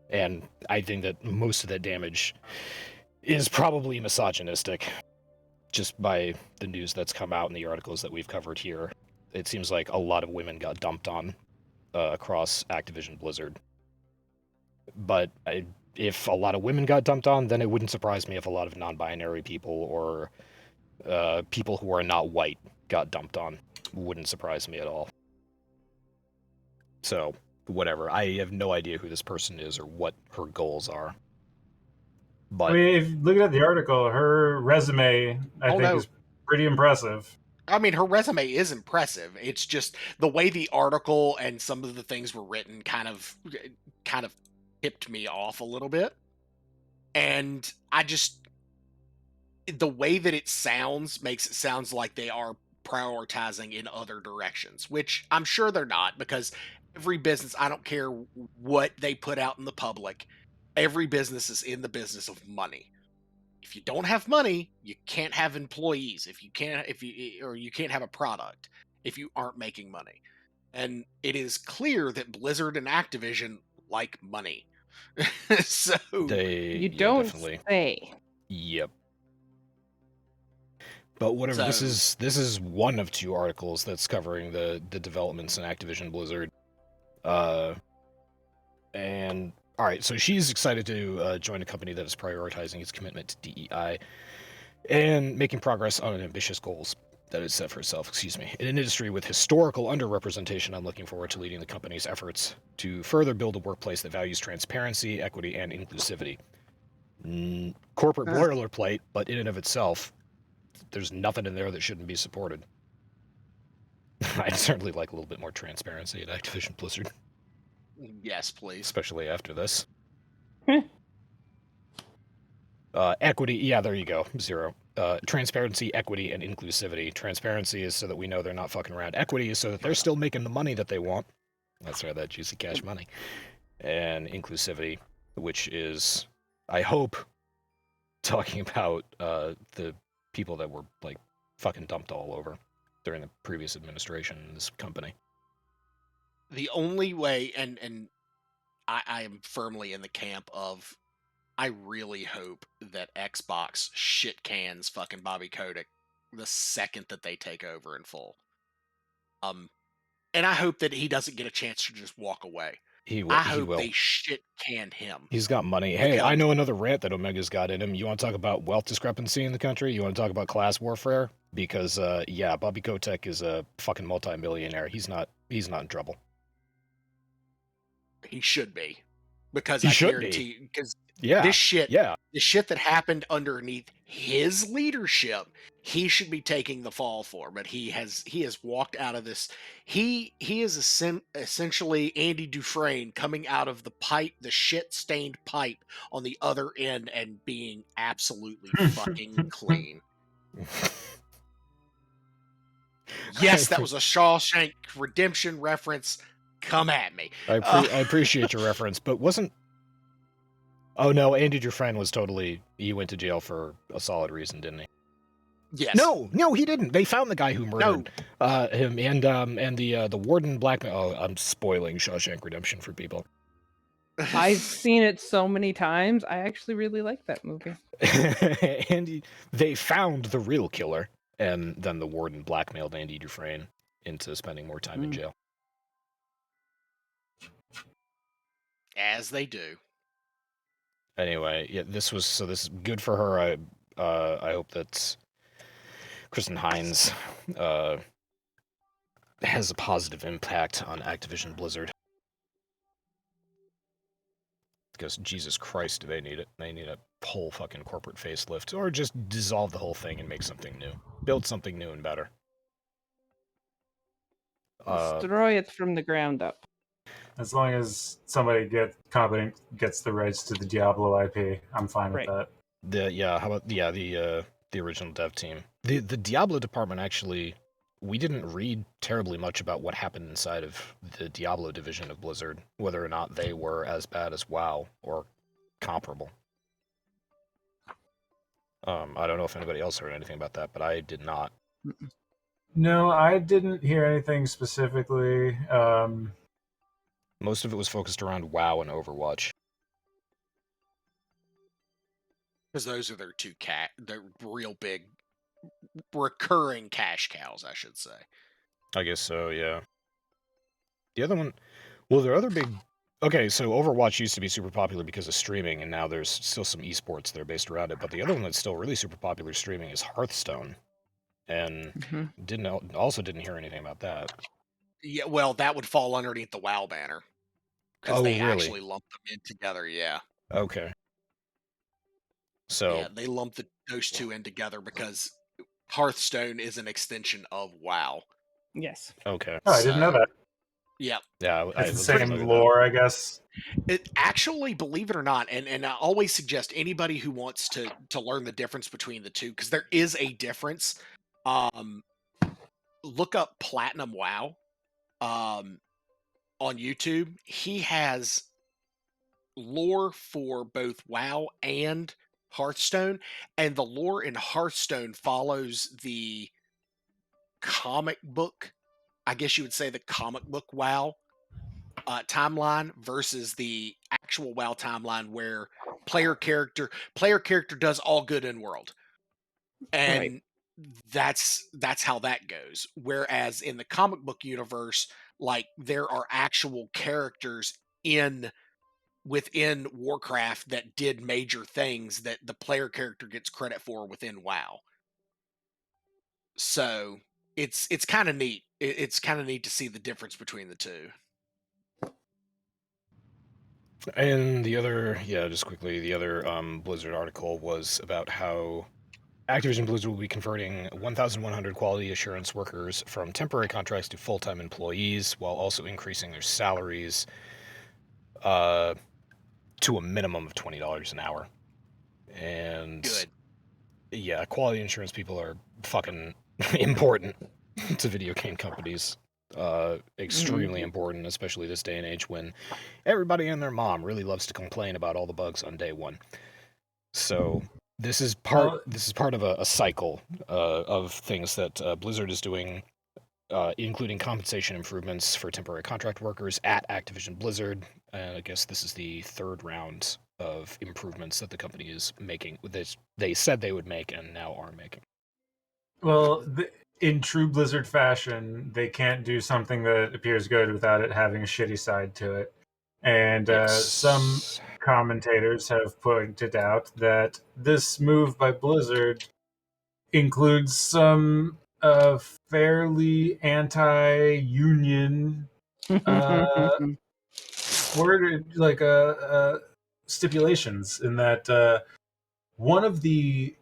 And I think that most of that damage is probably misogynistic, just by the news that's come out in the articles that we've covered here. It seems like a lot of women got dumped on across Activision Blizzard. But if a lot of women got dumped on, then it wouldn't surprise me if a lot of non-binary people or people who are not white got dumped on. Wouldn't surprise me at all. So, whatever. I have no idea who this person is or what her goals are. But I mean, if looking at the article, her resume, I think, is pretty impressive. I mean, her resume is impressive. It's just the way the article and some of the things were written kind of tipped me off a little bit. And the way that it sounds makes it sounds like they are prioritizing in other directions, which I'm sure they're not, because every business, I don't care what they put out in the public, every business is in the business of money. If you don't have money, you can't have employees. You can't have a product if you aren't making money. And it is clear that Blizzard and Activision like money. So you don't say. Yep. But whatever, this is one of two articles that's covering the developments in Activision Blizzard. And all right, so she's excited to join a company that is prioritizing its commitment to DEI and making progress on ambitious goals that it set for itself, In an industry with historical underrepresentation, I'm looking forward to leading the company's efforts to further build a workplace that values transparency, equity, and inclusivity. Corporate boilerplate, but in and of itself, there's nothing in there that shouldn't be supported. I'd certainly like a little bit more transparency at Activision Blizzard. Yes, please. Especially after this. Equity, yeah, there you go. 0. Transparency, equity, and inclusivity. Transparency is so that we know they're not fucking around. Equity is so that they're still making the money that they want. That's right, that juicy cash money. And inclusivity, which is, I hope, talking about the people that were, like, fucking dumped all over during the previous administration in this company. The only way, and I am firmly in the camp of, I really hope that Xbox shit cans fucking Bobby Kotick the second that they take over in full. And I hope that he doesn't get a chance to just walk away. He will. I hope they shit can him. He's got money. Hey, I know another rant that Omega's got in him. You want to talk about wealth discrepancy in the country? You want to talk about class warfare? Because, yeah, Bobby Kotick is a fucking multi-millionaire. He's not in trouble. He should be. Because I guarantee, because this shit that happened underneath his leadership, he should be taking the fall for. But he has walked out of this. He is essentially Andy Dufresne coming out of the pipe, the shit-stained pipe on the other end, and being absolutely fucking clean. Yes, that was a Shawshank Redemption reference. Come at me. I appreciate your reference, but wasn't... Oh, no, Andy Dufresne was totally... He went to jail for a solid reason, didn't he? Yes. No, he didn't. They found the guy who murdered him, and the warden blackmail... Oh, I'm spoiling Shawshank Redemption for people. I've seen it so many times. I actually really like that movie. Andy, they found the real killer, and then the warden blackmailed Andy Dufresne into spending more time in jail. As they do. Anyway, yeah, this is good for her. I hope that Kristen Hines has a positive impact on Activision Blizzard. Because Jesus Christ, do they need it? They need a whole fucking corporate facelift, or just dissolve the whole thing and make something new. Build something new and better. Destroy it from the ground up. As long as somebody competent gets the rights to the Diablo IP, I'm fine with that. How about the original dev team? The Diablo department, actually, we didn't read terribly much about what happened inside of the Diablo division of Blizzard, whether or not they were as bad as WoW or comparable. I don't know if anybody else heard anything about that, but I did not. No, I didn't hear anything specifically. Most of it was focused around WoW and Overwatch. Because those are their their real big recurring cash cows, I should say. I guess so, yeah. The other one, well, their other big... Okay, so Overwatch used to be super popular because of streaming, and now there's still some esports that are based around it, but the other one that's still really super popular streaming is Hearthstone. And didn't hear anything about that. Yeah, well, that would fall underneath the WoW banner. Because they actually lumped them in together, yeah. Okay. So... Yeah, they lumped those two in together because Hearthstone is an extension of WoW. Yes. Okay. Oh, I didn't know that. Yeah. Yeah, it's the same lore, I guess. It actually, believe it or not, and I always suggest anybody who wants to learn the difference between the two, because there is a difference. Look up Platinum WoW on YouTube. He has lore for both WoW and Hearthstone, and the lore in Hearthstone follows the comic book, I guess you would say the comic book WoW timeline versus the actual WoW timeline, where player character does all good in world, and that's how that goes. Whereas in the comic book universe, like, there are actual characters within Warcraft that did major things that the player character gets credit for within WoW. So it's kind of neat. It's kind of neat to see the difference between the two. And the other, just quickly, the other Blizzard article was about how Activision Blizzard will be converting 1,100 quality assurance workers from temporary contracts to full-time employees, while also increasing their salaries to a minimum of $20 an hour. And good. Yeah, quality insurance people are fucking important to video game companies. Extremely important, especially this day and age when everybody and their mom really loves to complain about all the bugs on day one. So this is part of a cycle of things that Blizzard is doing, including compensation improvements for temporary contract workers at Activision Blizzard. I guess this is the third round of improvements that the company is making. They said they would make and now are making. Well, in true Blizzard fashion, they can't do something that appears good without it having a shitty side to it. And some commentators have pointed out that this move by Blizzard includes some fairly anti-union stipulations, in that one of the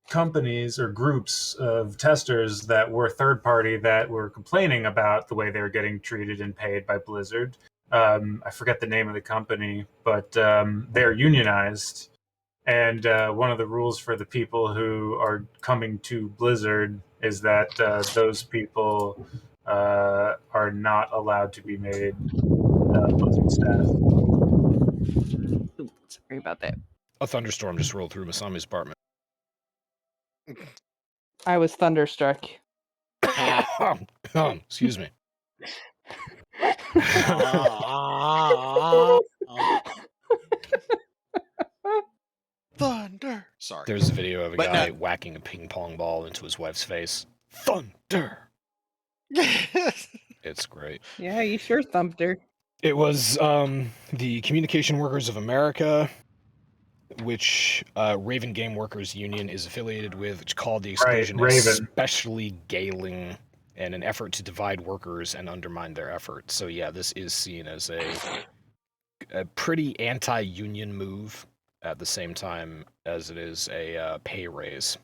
companies or groups of testers that were third party that were complaining about the way they were getting treated and paid by Blizzard, I forget the name of the company, but they're unionized. And one of the rules for the people who are coming to Blizzard is that those people are not allowed to be made Blizzard staff. Sorry about that. A thunderstorm just rolled through Masami's apartment. I was thunderstruck. Excuse me. Thunder. Sorry. There's a video of a But guy no. whacking a ping pong ball into his wife's face. Thunder. It's great. Yeah, you sure thumped her. It was the Communication Workers of America, which Raven Game Workers Union is affiliated with, which called the exclusion Raven. especially galing in an effort to divide workers and undermine their efforts. So yeah, this is seen as a pretty anti-union move at the same time as it is a pay raise.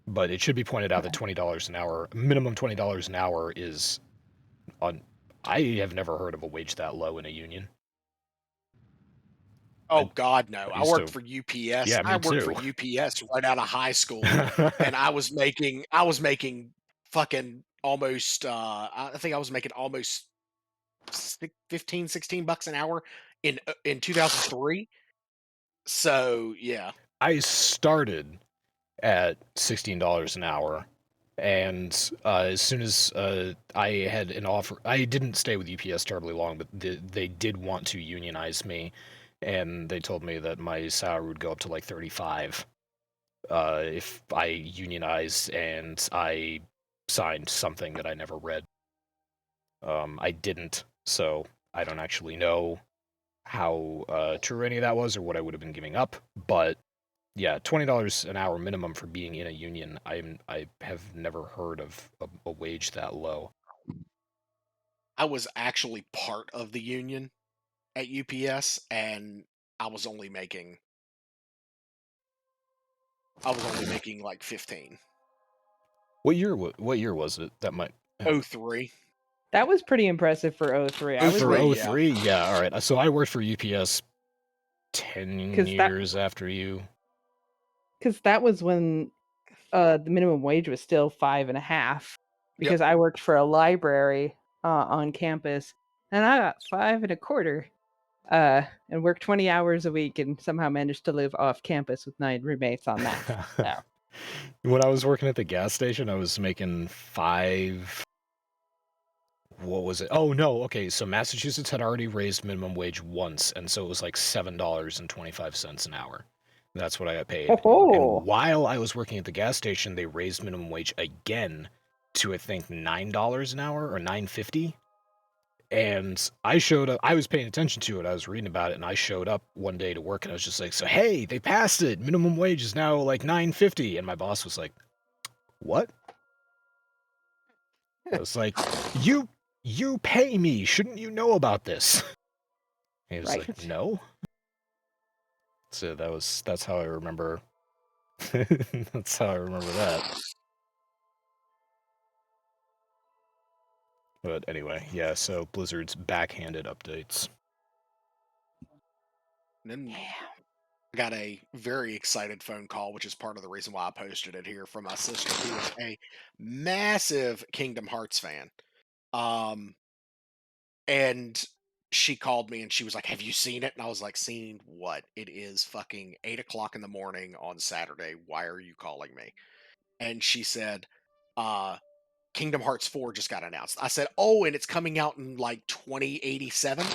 But it should be pointed out that $20 an hour, minimum $20 an hour is on. I have never heard of a wage that low in a union. Oh God, no! I used worked to- for UPS. Yeah, me I worked for too. UPS right out of high school, and I was making fucking almost. I think I was making almost 15, 16 bucks an hour in 2003. So yeah, I started at $16 an hour, and as soon as I had an offer, I didn't stay with UPS terribly long, but they did want to unionize me, and they told me that my salary would go up to like 35 if I unionized and I signed something that I never read. I didn't, so I don't actually know how true any of that was or what I would have been giving up, but yeah, $20 an hour minimum for being in a union. I have never heard of a wage that low. I was actually part of the union at UPS, and I was only making like 15. What year was it? That might 03. That was pretty impressive for 03. I was for yeah. 03. Yeah, all right. So I worked for UPS 10 years after you. because that was when the minimum wage was still 5.5. Because I worked for a library on campus, and I got 5.25. And worked 20 hours a week, and somehow managed to live off campus with 9 roommates on that. So. When I was working at the gas station, I was making 5. What was it? Oh no, okay. So Massachusetts had already raised minimum wage once, and so it was like $7.25 an hour. That's what I got paid. Oh. And while I was working at the gas station, they raised minimum wage again to I think $9 an hour or $9.50. And I showed up. I was paying attention to it. I was reading about it, and I showed up one day to work, and I was just like, "So hey, they passed it. Minimum wage is now like $9.50." And my boss was like, "What?" I was like, "You pay me. Shouldn't you know about this?" He was like, Right. "No." So that's how I remember. That's how I remember that. But anyway, yeah. So Blizzard's backhanded updates. And then I got a very excited phone call, which is part of the reason why I posted it here, from my sister, who is a massive Kingdom Hearts fan. And she called me and she was like, "Have you seen it?" And I was like, "Seen what? It is fucking 8 o'clock in the morning on Saturday. Why are you calling me?" And she said, Kingdom Hearts 4 just got announced. I said, "Oh, and it's coming out in like 2087."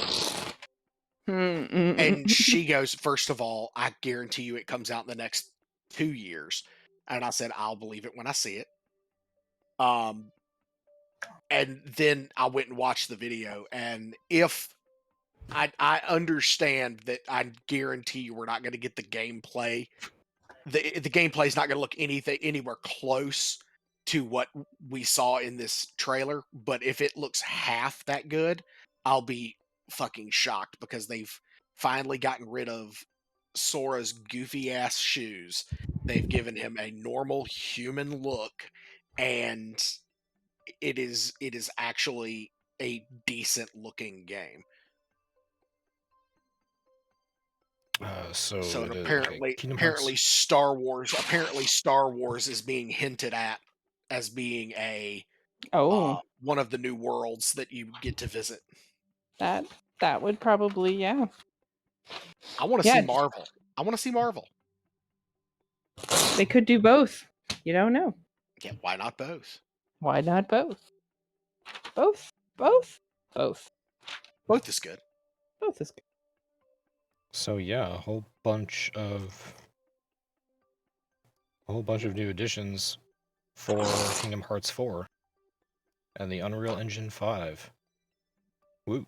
And she goes, "First of all, I guarantee you it comes out in the next 2 years." And I said, "I'll believe it when I see it." And then I went and watched the video, and if I understand that, I guarantee you we're not going to get the gameplay. The gameplay is not going to look anywhere close to what we saw in this trailer. But if it looks half that good, I'll be fucking shocked, because they've finally gotten rid of Sora's goofy ass shoes. They've given him a normal human look, and it is actually a decent looking game. So apparently, Star Wars is being hinted at as being a one of the new worlds that you get to visit. That would probably, yeah. I want to see Marvel. I want to see Marvel. They could do both. You don't know. Yeah, why not both? Why not both? Both. Both is good. Both is good. So yeah, a whole bunch of new additions for Kingdom Hearts 4 and the Unreal Engine 5. Woo.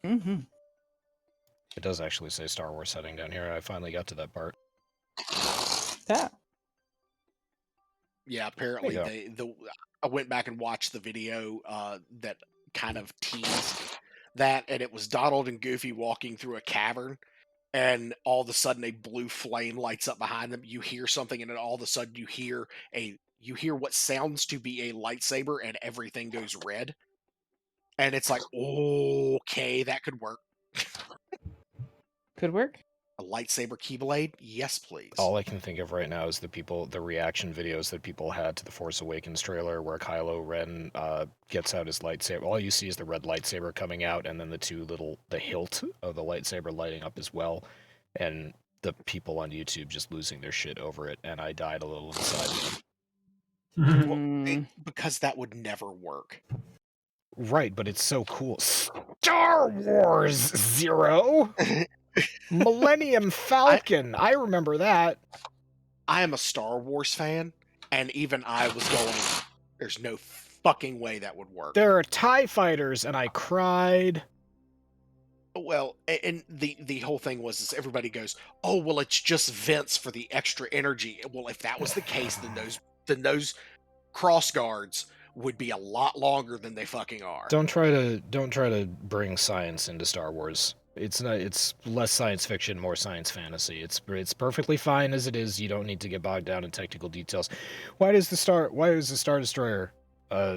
Mm-hmm. It does actually say Star Wars setting down here. I finally got to that part. Yeah. Yeah, There apparently you go. I went back and watched the video that kind of teased that, and it was Donald and Goofy walking through a cavern, and all of a sudden a blue flame lights up behind them. You hear something, and then all of a sudden you hear what sounds to be a lightsaber, and everything goes red. And it's like, okay, that could work. Could work. A lightsaber keyblade? Yes, please. All I can think of right now is the reaction videos that people had to the Force Awakens trailer where Kylo Ren gets out his lightsaber. All you see is the red lightsaber coming out, and then the hilt of the lightsaber lighting up as well, and the people on YouTube just losing their shit over it, and I died a little inside. Mm. Because that would never work. Right, but it's so cool. Star Wars Zero! Millennium Falcon! I remember that. I am a Star Wars fan, and even I was going, there's no fucking way that would work. There are TIE fighters, and I cried. Well, and the whole thing was is everybody goes, oh, well, it's just vents for the extra energy. Well, if that was the case, then those cross guards would be a lot longer than they fucking are. Don't try to bring science into Star Wars. It's less science fiction, more science fantasy. It's perfectly fine as it is. You don't need to get bogged down in technical details. Why does the Star Destroyer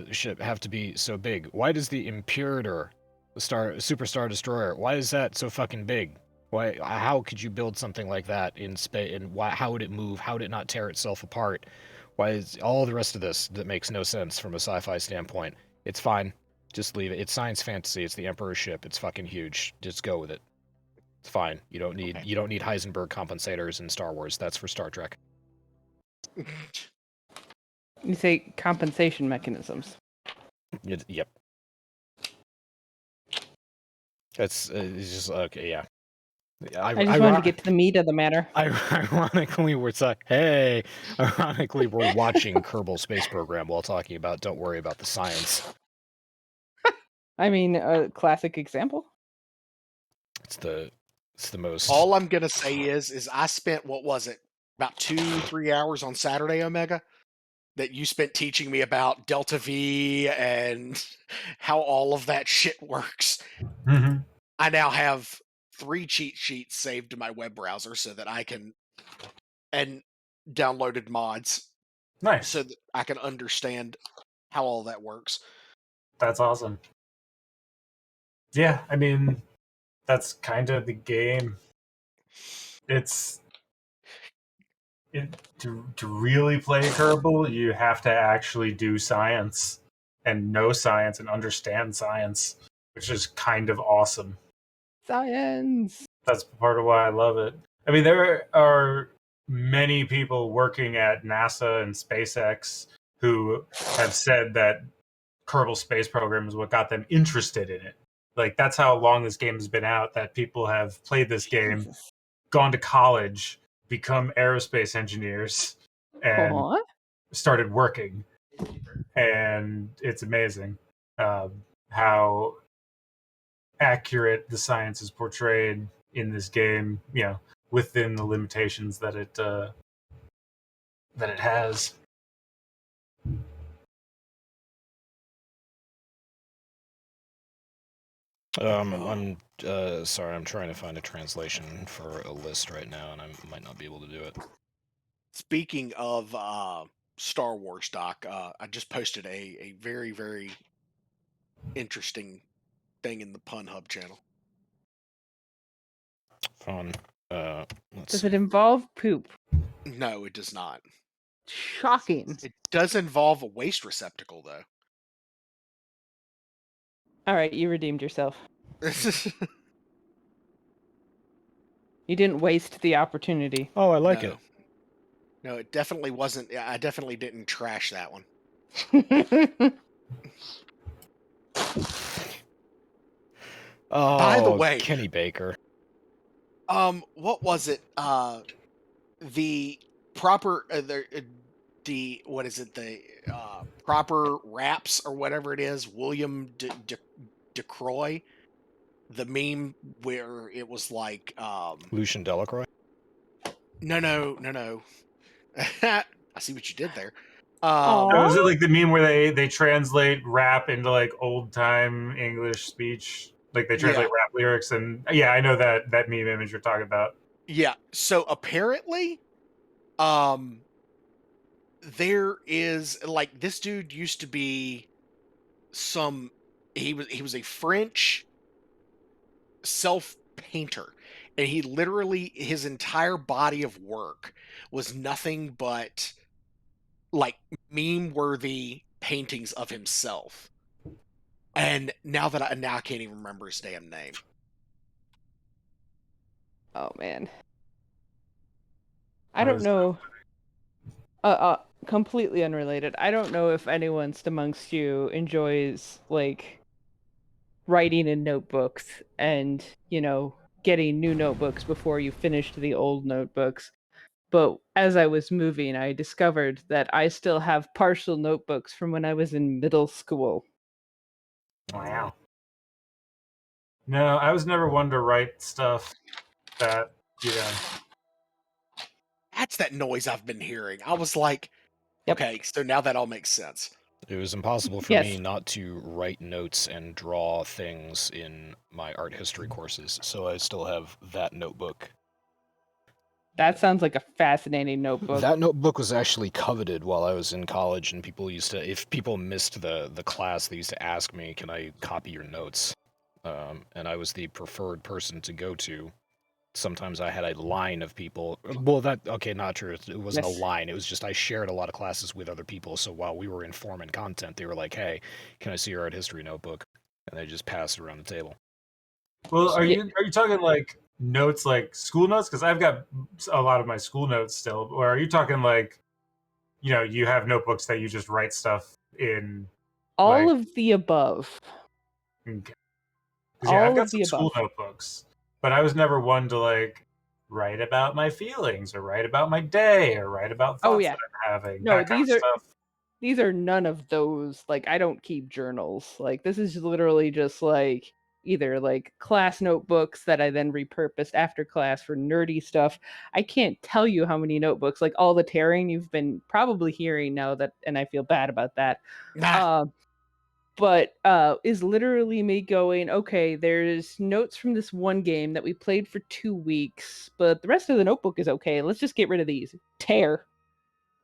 ship have to be so big? Why does the Imperator, the Super Star Destroyer, why is that so fucking big? Why? How could you build something like that in space? And how would it move? How would it not tear itself apart? Why is all the rest of this that makes no sense from a sci-fi standpoint? It's fine. Just leave it. It's science fantasy. It's the Emperor's ship. It's fucking huge. Just go with it. It's fine. You don't need Heisenberg compensators in Star Wars. That's for Star Trek. You say compensation mechanisms. Yep. It's just okay. Yeah. I just wanted to get to the meat of the matter. Ironically, we're watching Kerbal Space Program while talking about Don't Worry About the Science. I mean, a classic example. It's the most. All I'm gonna say is I spent, what was it, about 2-3 hours on Saturday, Omega, that you spent teaching me about Delta V and how all of that shit works. Mm-hmm. I now have 3 cheat sheets saved to my web browser so that I can, and downloaded mods Nice. so that I can understand how all that works. That's awesome. Yeah, I mean, that's kind of the game. To really play Kerbal, you have to actually do science and know science and understand science, which is kind of awesome. Science. That's part of why I love it. I mean, there are many people working at NASA and SpaceX who have said that Kerbal Space Program is what got them interested in it. Like, that's how long this game has been out, that people have played this game, Jesus. gone to college, become aerospace engineers, and What? started working. And it's amazing how accurate the science is portrayed in this game, you know, within the limitations that it has. I'm sorry, I'm trying to find a translation for a list right now, and I might not be able to do it. Speaking of Star Wars, Doc, I just posted a very, very interesting thing in the Pun Hub channel. Fun. Let's Does see. it involve poop? No, it does not. Shocking. It does involve a waste receptacle, though. All right, you redeemed yourself. You didn't waste the opportunity. Oh, I like it. No, it definitely wasn't. I definitely didn't trash that one. Oh, By the way, Kenny Baker. What was it? The proper the what is it? The proper raps or whatever it is. William DeCroy, the meme where it was like, Lucian Delacroix. no. I see what you did there. Aw. Oh, is it like the meme where they translate rap into like old time English speech? Like they translate Yeah. rap lyrics, and yeah, I know that meme image you're talking about. Yeah. So apparently, there is like this dude used to be he was a French self painter, and he literally his entire body of work was nothing but like meme worthy paintings of himself. And now I can't even remember his damn name. Oh man. I How don't does know. Completely unrelated. I don't know if anyone amongst you enjoys like writing in notebooks and, getting new notebooks before you finished the old notebooks. But as I was moving, I discovered that I still have partial notebooks from when I was in middle school. Wow. No, I was never one to write stuff that, you know. That's that noise I've been hearing. I was like, Yep. okay, so now that all makes sense. It was impossible for Yes. me not to write notes and draw things in my art history courses, so I still have that notebook. That sounds like a fascinating notebook. That notebook was actually coveted while I was in college, and people used to, if people missed the class, they used to ask me, "Can I copy your notes?" And I was the preferred person to go to. Sometimes I had a line of people. Well, okay, not true. It wasn't Yes. a line. It was just I shared a lot of classes with other people. So while we were in form and content, they were like, "Hey, can I see your art history notebook?" And they just passed it around the table. Well, So- are you talking like notes, like school notes? Because I've got a lot of my school notes still. Or are you talking like, you have notebooks that you just write stuff in? All like, of the above. Okay. 'Cause, yeah, I've All got of some the school above. notebooks, but I was never one to like write about my feelings or write about my day or write about Oh, thoughts yeah. that I'm having. No, that kind of stuff. these are none of those. Like, I don't keep journals. Like, this is literally just like either like class notebooks that I then repurposed after class for nerdy stuff. I can't tell you how many notebooks, like all the tearing you've been probably hearing now that, and I feel bad about that. Nah, But is literally me going, okay, there's notes from this one game that we played for 2 weeks, but the rest of the notebook is okay. Let's just get rid of these. Tear.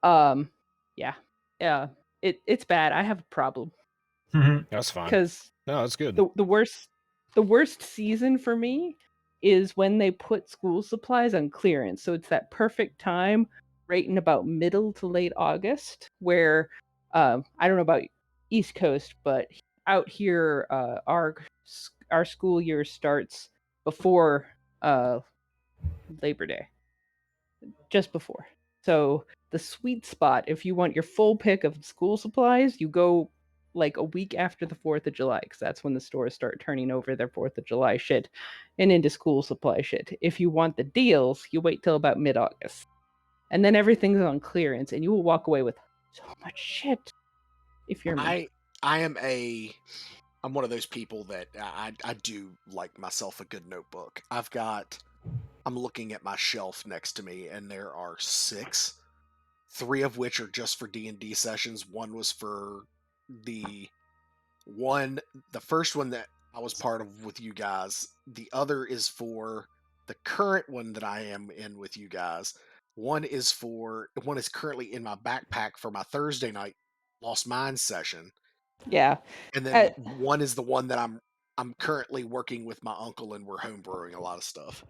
Um, yeah. Yeah. It's bad. I have a problem. That's fine. Because No, that's good. the worst season for me is when they put school supplies on clearance. So it's that perfect time right in about middle to late August where I don't know about East Coast, but out here our school year starts before Labor Day. Just before. So the sweet spot, if you want your full pick of school supplies, you go like a week after the 4th of July, because that's when the stores start turning over their 4th of July shit and into school supply shit. If you want the deals, you wait till about mid-August. And then everything's on clearance, and you will walk away with so much shit if you're me. I'm one of those people that I do like myself a good notebook. I'm looking at my shelf next to me, and there are 6, 3 of which are just for D&D sessions. One was for the first one that I was part of with you guys. The other is for the current one that I am in with you guys. One is currently in my backpack for my Thursday night Lost Minds session. Yeah. And then one is the one that I'm currently working with my uncle, and we're homebrewing a lot of stuff.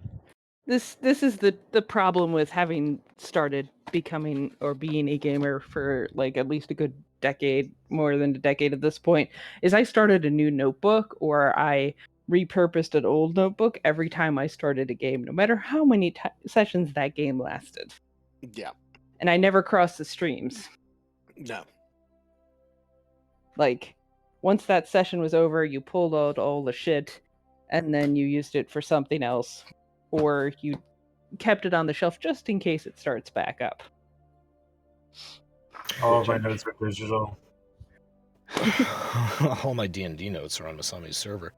This is the problem with having started becoming or being a gamer for like at least a good decade, more than a decade at this point, is I started a new notebook or I repurposed an old notebook every time I started a game, no matter how many sessions that game lasted. Yeah. And I never crossed the streams. No. Like, once that session was over, you pulled out all the shit and then you used it for something else. or you kept it on the shelf just in case it starts back up. All of my notes are digital. All my D&D notes are on Masami's server.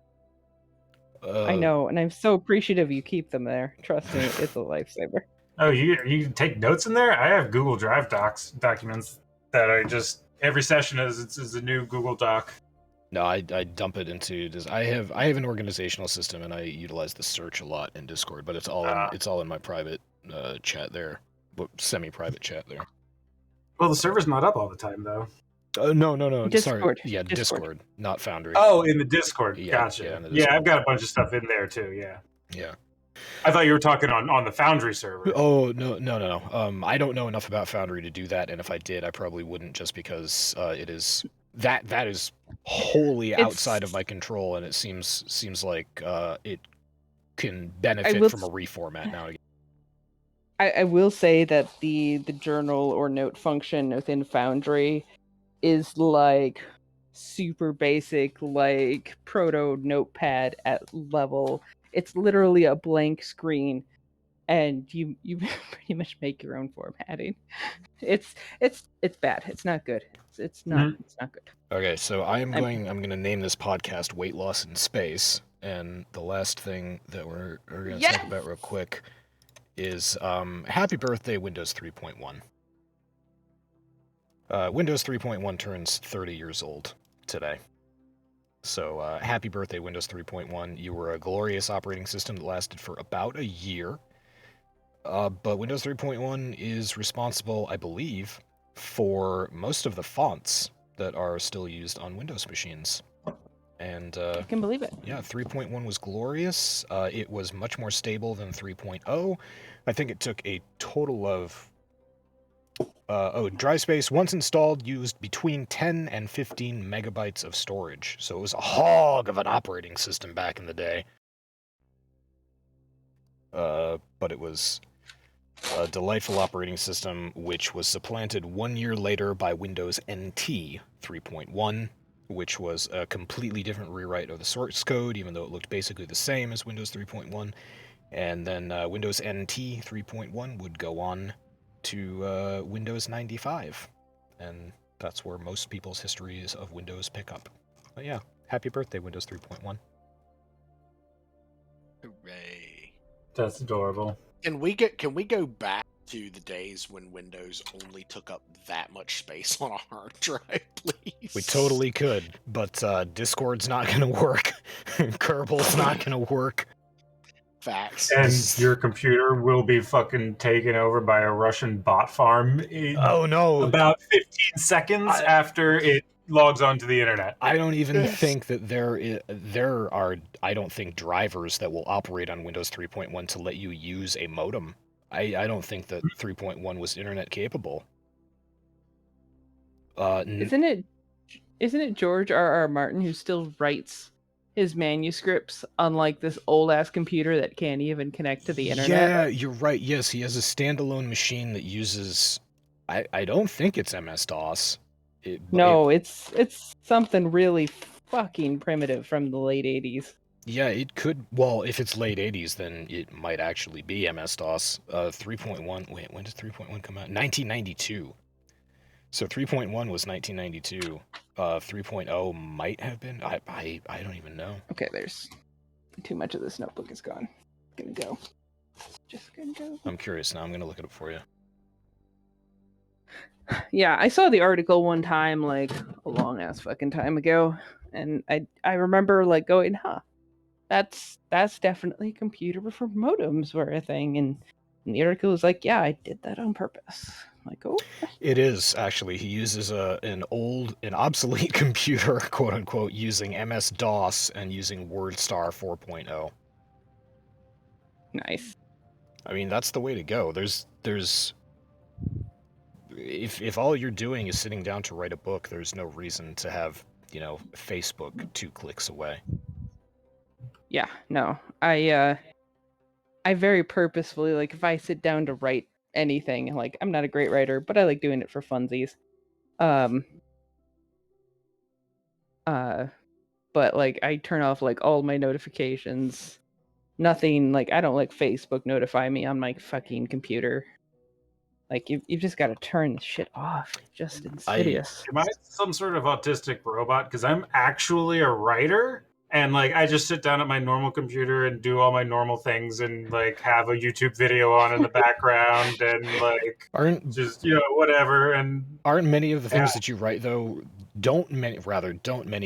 I know, and I'm so appreciative you keep them there. Trust me, it's a lifesaver. Oh, you take notes in there? I have Google Drive documents that are just every session is a new Google Doc. No, I dump it into this. I have an organizational system, and I utilize the search a lot in Discord, but it's all in my private chat there, semi-private chat there. Well, the server's not up all the time though. No. Discord. Sorry. Yeah, Discord, not Foundry. Oh, in the Discord. Yeah, Gotcha. yeah, in the Yeah, Discord. I've got a bunch of stuff in there too. Yeah. Yeah. I thought you were talking on the Foundry server. Oh no. I don't know enough about Foundry to do that, and if I did, I probably wouldn't, just because it is that is wholly outside of my control, and it seems like it can benefit from a reformat now. I will say that the journal or note function within Foundry is like super basic, like proto notepad at level. It's literally a blank screen, and you pretty much make your own formatting. It's bad. It's not good. It's not good. Okay, so I'm going to name this podcast "Weight Loss in Space," and the last thing that we're going to talk about real quick is happy birthday Windows 3.1. Windows 3.1 turns 30 years old today. So happy birthday Windows 3.1. You were a glorious operating system that lasted for about a year. But Windows 3.1 is responsible, I believe, for most of the fonts that are still used on Windows machines. And I can believe it. Yeah, 3.1 was glorious. It was much more stable than 3.0. I think it took a total of drive space, once installed, used between 10 and 15 megabytes of storage. So it was a hog of an operating system back in the day. But it was a delightful operating system, which was supplanted 1 year later by Windows NT 3.1, which was a completely different rewrite of the source code, even though it looked basically the same as Windows 3.1. And then Windows NT 3.1 would go on to Windows 95, and that's where most people's histories of Windows pick up. But yeah, happy birthday, Windows 3.1. Hooray! That's adorable. Can we go back to the days when Windows only took up that much space on a hard drive, please? We totally could, but Discord's not going to work. Kerbal's not going to work. Facts. And your computer will be fucking taken over by a Russian bot farm Oh no! about 15 seconds after it logs onto the internet. I don't even think that there are, I don't think, drivers that will operate on Windows 3.1 to let you use a modem. I don't think that 3.1 was internet capable. Isn't it George R.R. Martin who still writes his manuscripts on like this old ass computer that can't even connect to the internet? Yeah, you're right. Yes, he has a standalone machine that uses. I don't think it's MS-DOS. It's something really fucking primitive from the late 80s. Yeah, it could. Well, if it's late 80s, then it might actually be MS-DOS. 3.1. Wait, when did 3.1 come out? 1992. So 3.1 was 1992. 3.0 might have been. I don't even know. Okay, there's too much of this notebook is gone. Gonna go. Just gonna go. I'm curious now. I'm gonna look it up for you. Yeah, I saw the article one time, like a long ass fucking time ago, and I remember like going, huh, that's definitely computer before modems were a thing, and the article was like, yeah, I did that on purpose. I'm like, oh. It is actually. He uses an obsolete computer, quote unquote, using MS-DOS and using WordStar 4.0. Nice. I mean, that's the way to go. There's if all you're doing is sitting down to write a book, there's no reason to have, Facebook 2 clicks away. Yeah, no. I very purposefully, like, if I sit down to write anything, like, I'm not a great writer, but I like doing it for funsies. But like I turn off like all my notifications, nothing like I don't let Facebook notify me on my fucking computer. Like you've just got to turn the shit off. It's just insidious. Am I some sort of autistic robot? Because I'm actually a writer, and like I just sit down at my normal computer and do all my normal things, and like have a YouTube video on in the background, and like just whatever. And aren't many of the things that you write though? Don't many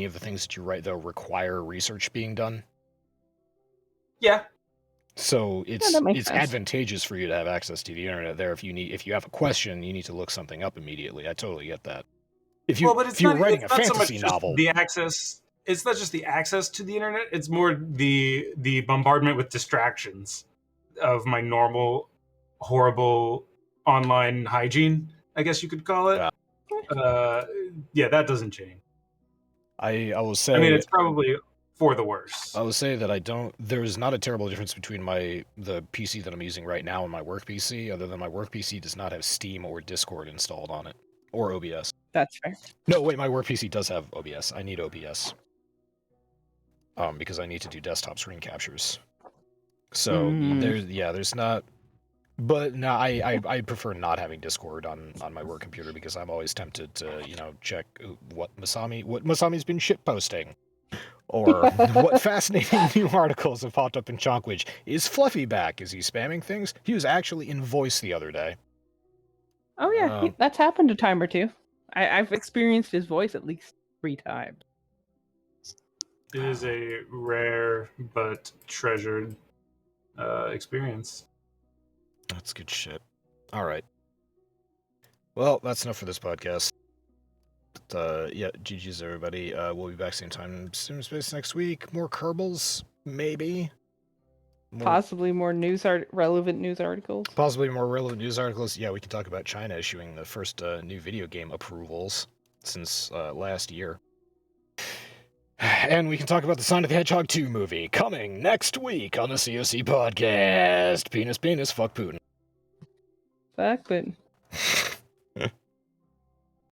of the things that you write though require research being done? Yeah. So it's sense. advantageous for you to have access to the internet there. If you have a question, you need to look something up immediately. I totally get that. If you're writing a fantasy novel, the access. It's not just the access to the internet. It's more the bombardment with distractions of my normal, horrible online hygiene, I guess you could call it. Yeah, that doesn't change. I will say. I mean, it's probably for the worse. I will say that there's not a terrible difference between the PC that I'm using right now and my work PC, other than my work PC does not have Steam or Discord installed on it, or OBS. That's fair. No, wait, my work PC does have OBS. I need OBS. Because I need to do desktop screen captures. So there's not. But no, I prefer not having Discord on my work computer because I'm always tempted to check what Masami's been shitposting. Or what fascinating new articles have popped up in Chonkwij. Is Fluffy back? Is he spamming things? He was actually in voice the other day. Oh yeah, that's happened a time or two. I've experienced his voice at least 3 times. It is a rare but treasured experience. That's good shit. All right. Well, that's enough for this podcast. Yeah, GG's everybody. We'll be back same time, same space next week. More Kerbals, maybe. Possibly more relevant news articles. Possibly more relevant news articles. Yeah, we can talk about China issuing the first new video game approvals since last year. And we can talk about the Sonic the Hedgehog 2 movie coming next week on the C0C podcast. Penis, fuck Putin. Fuck Putin.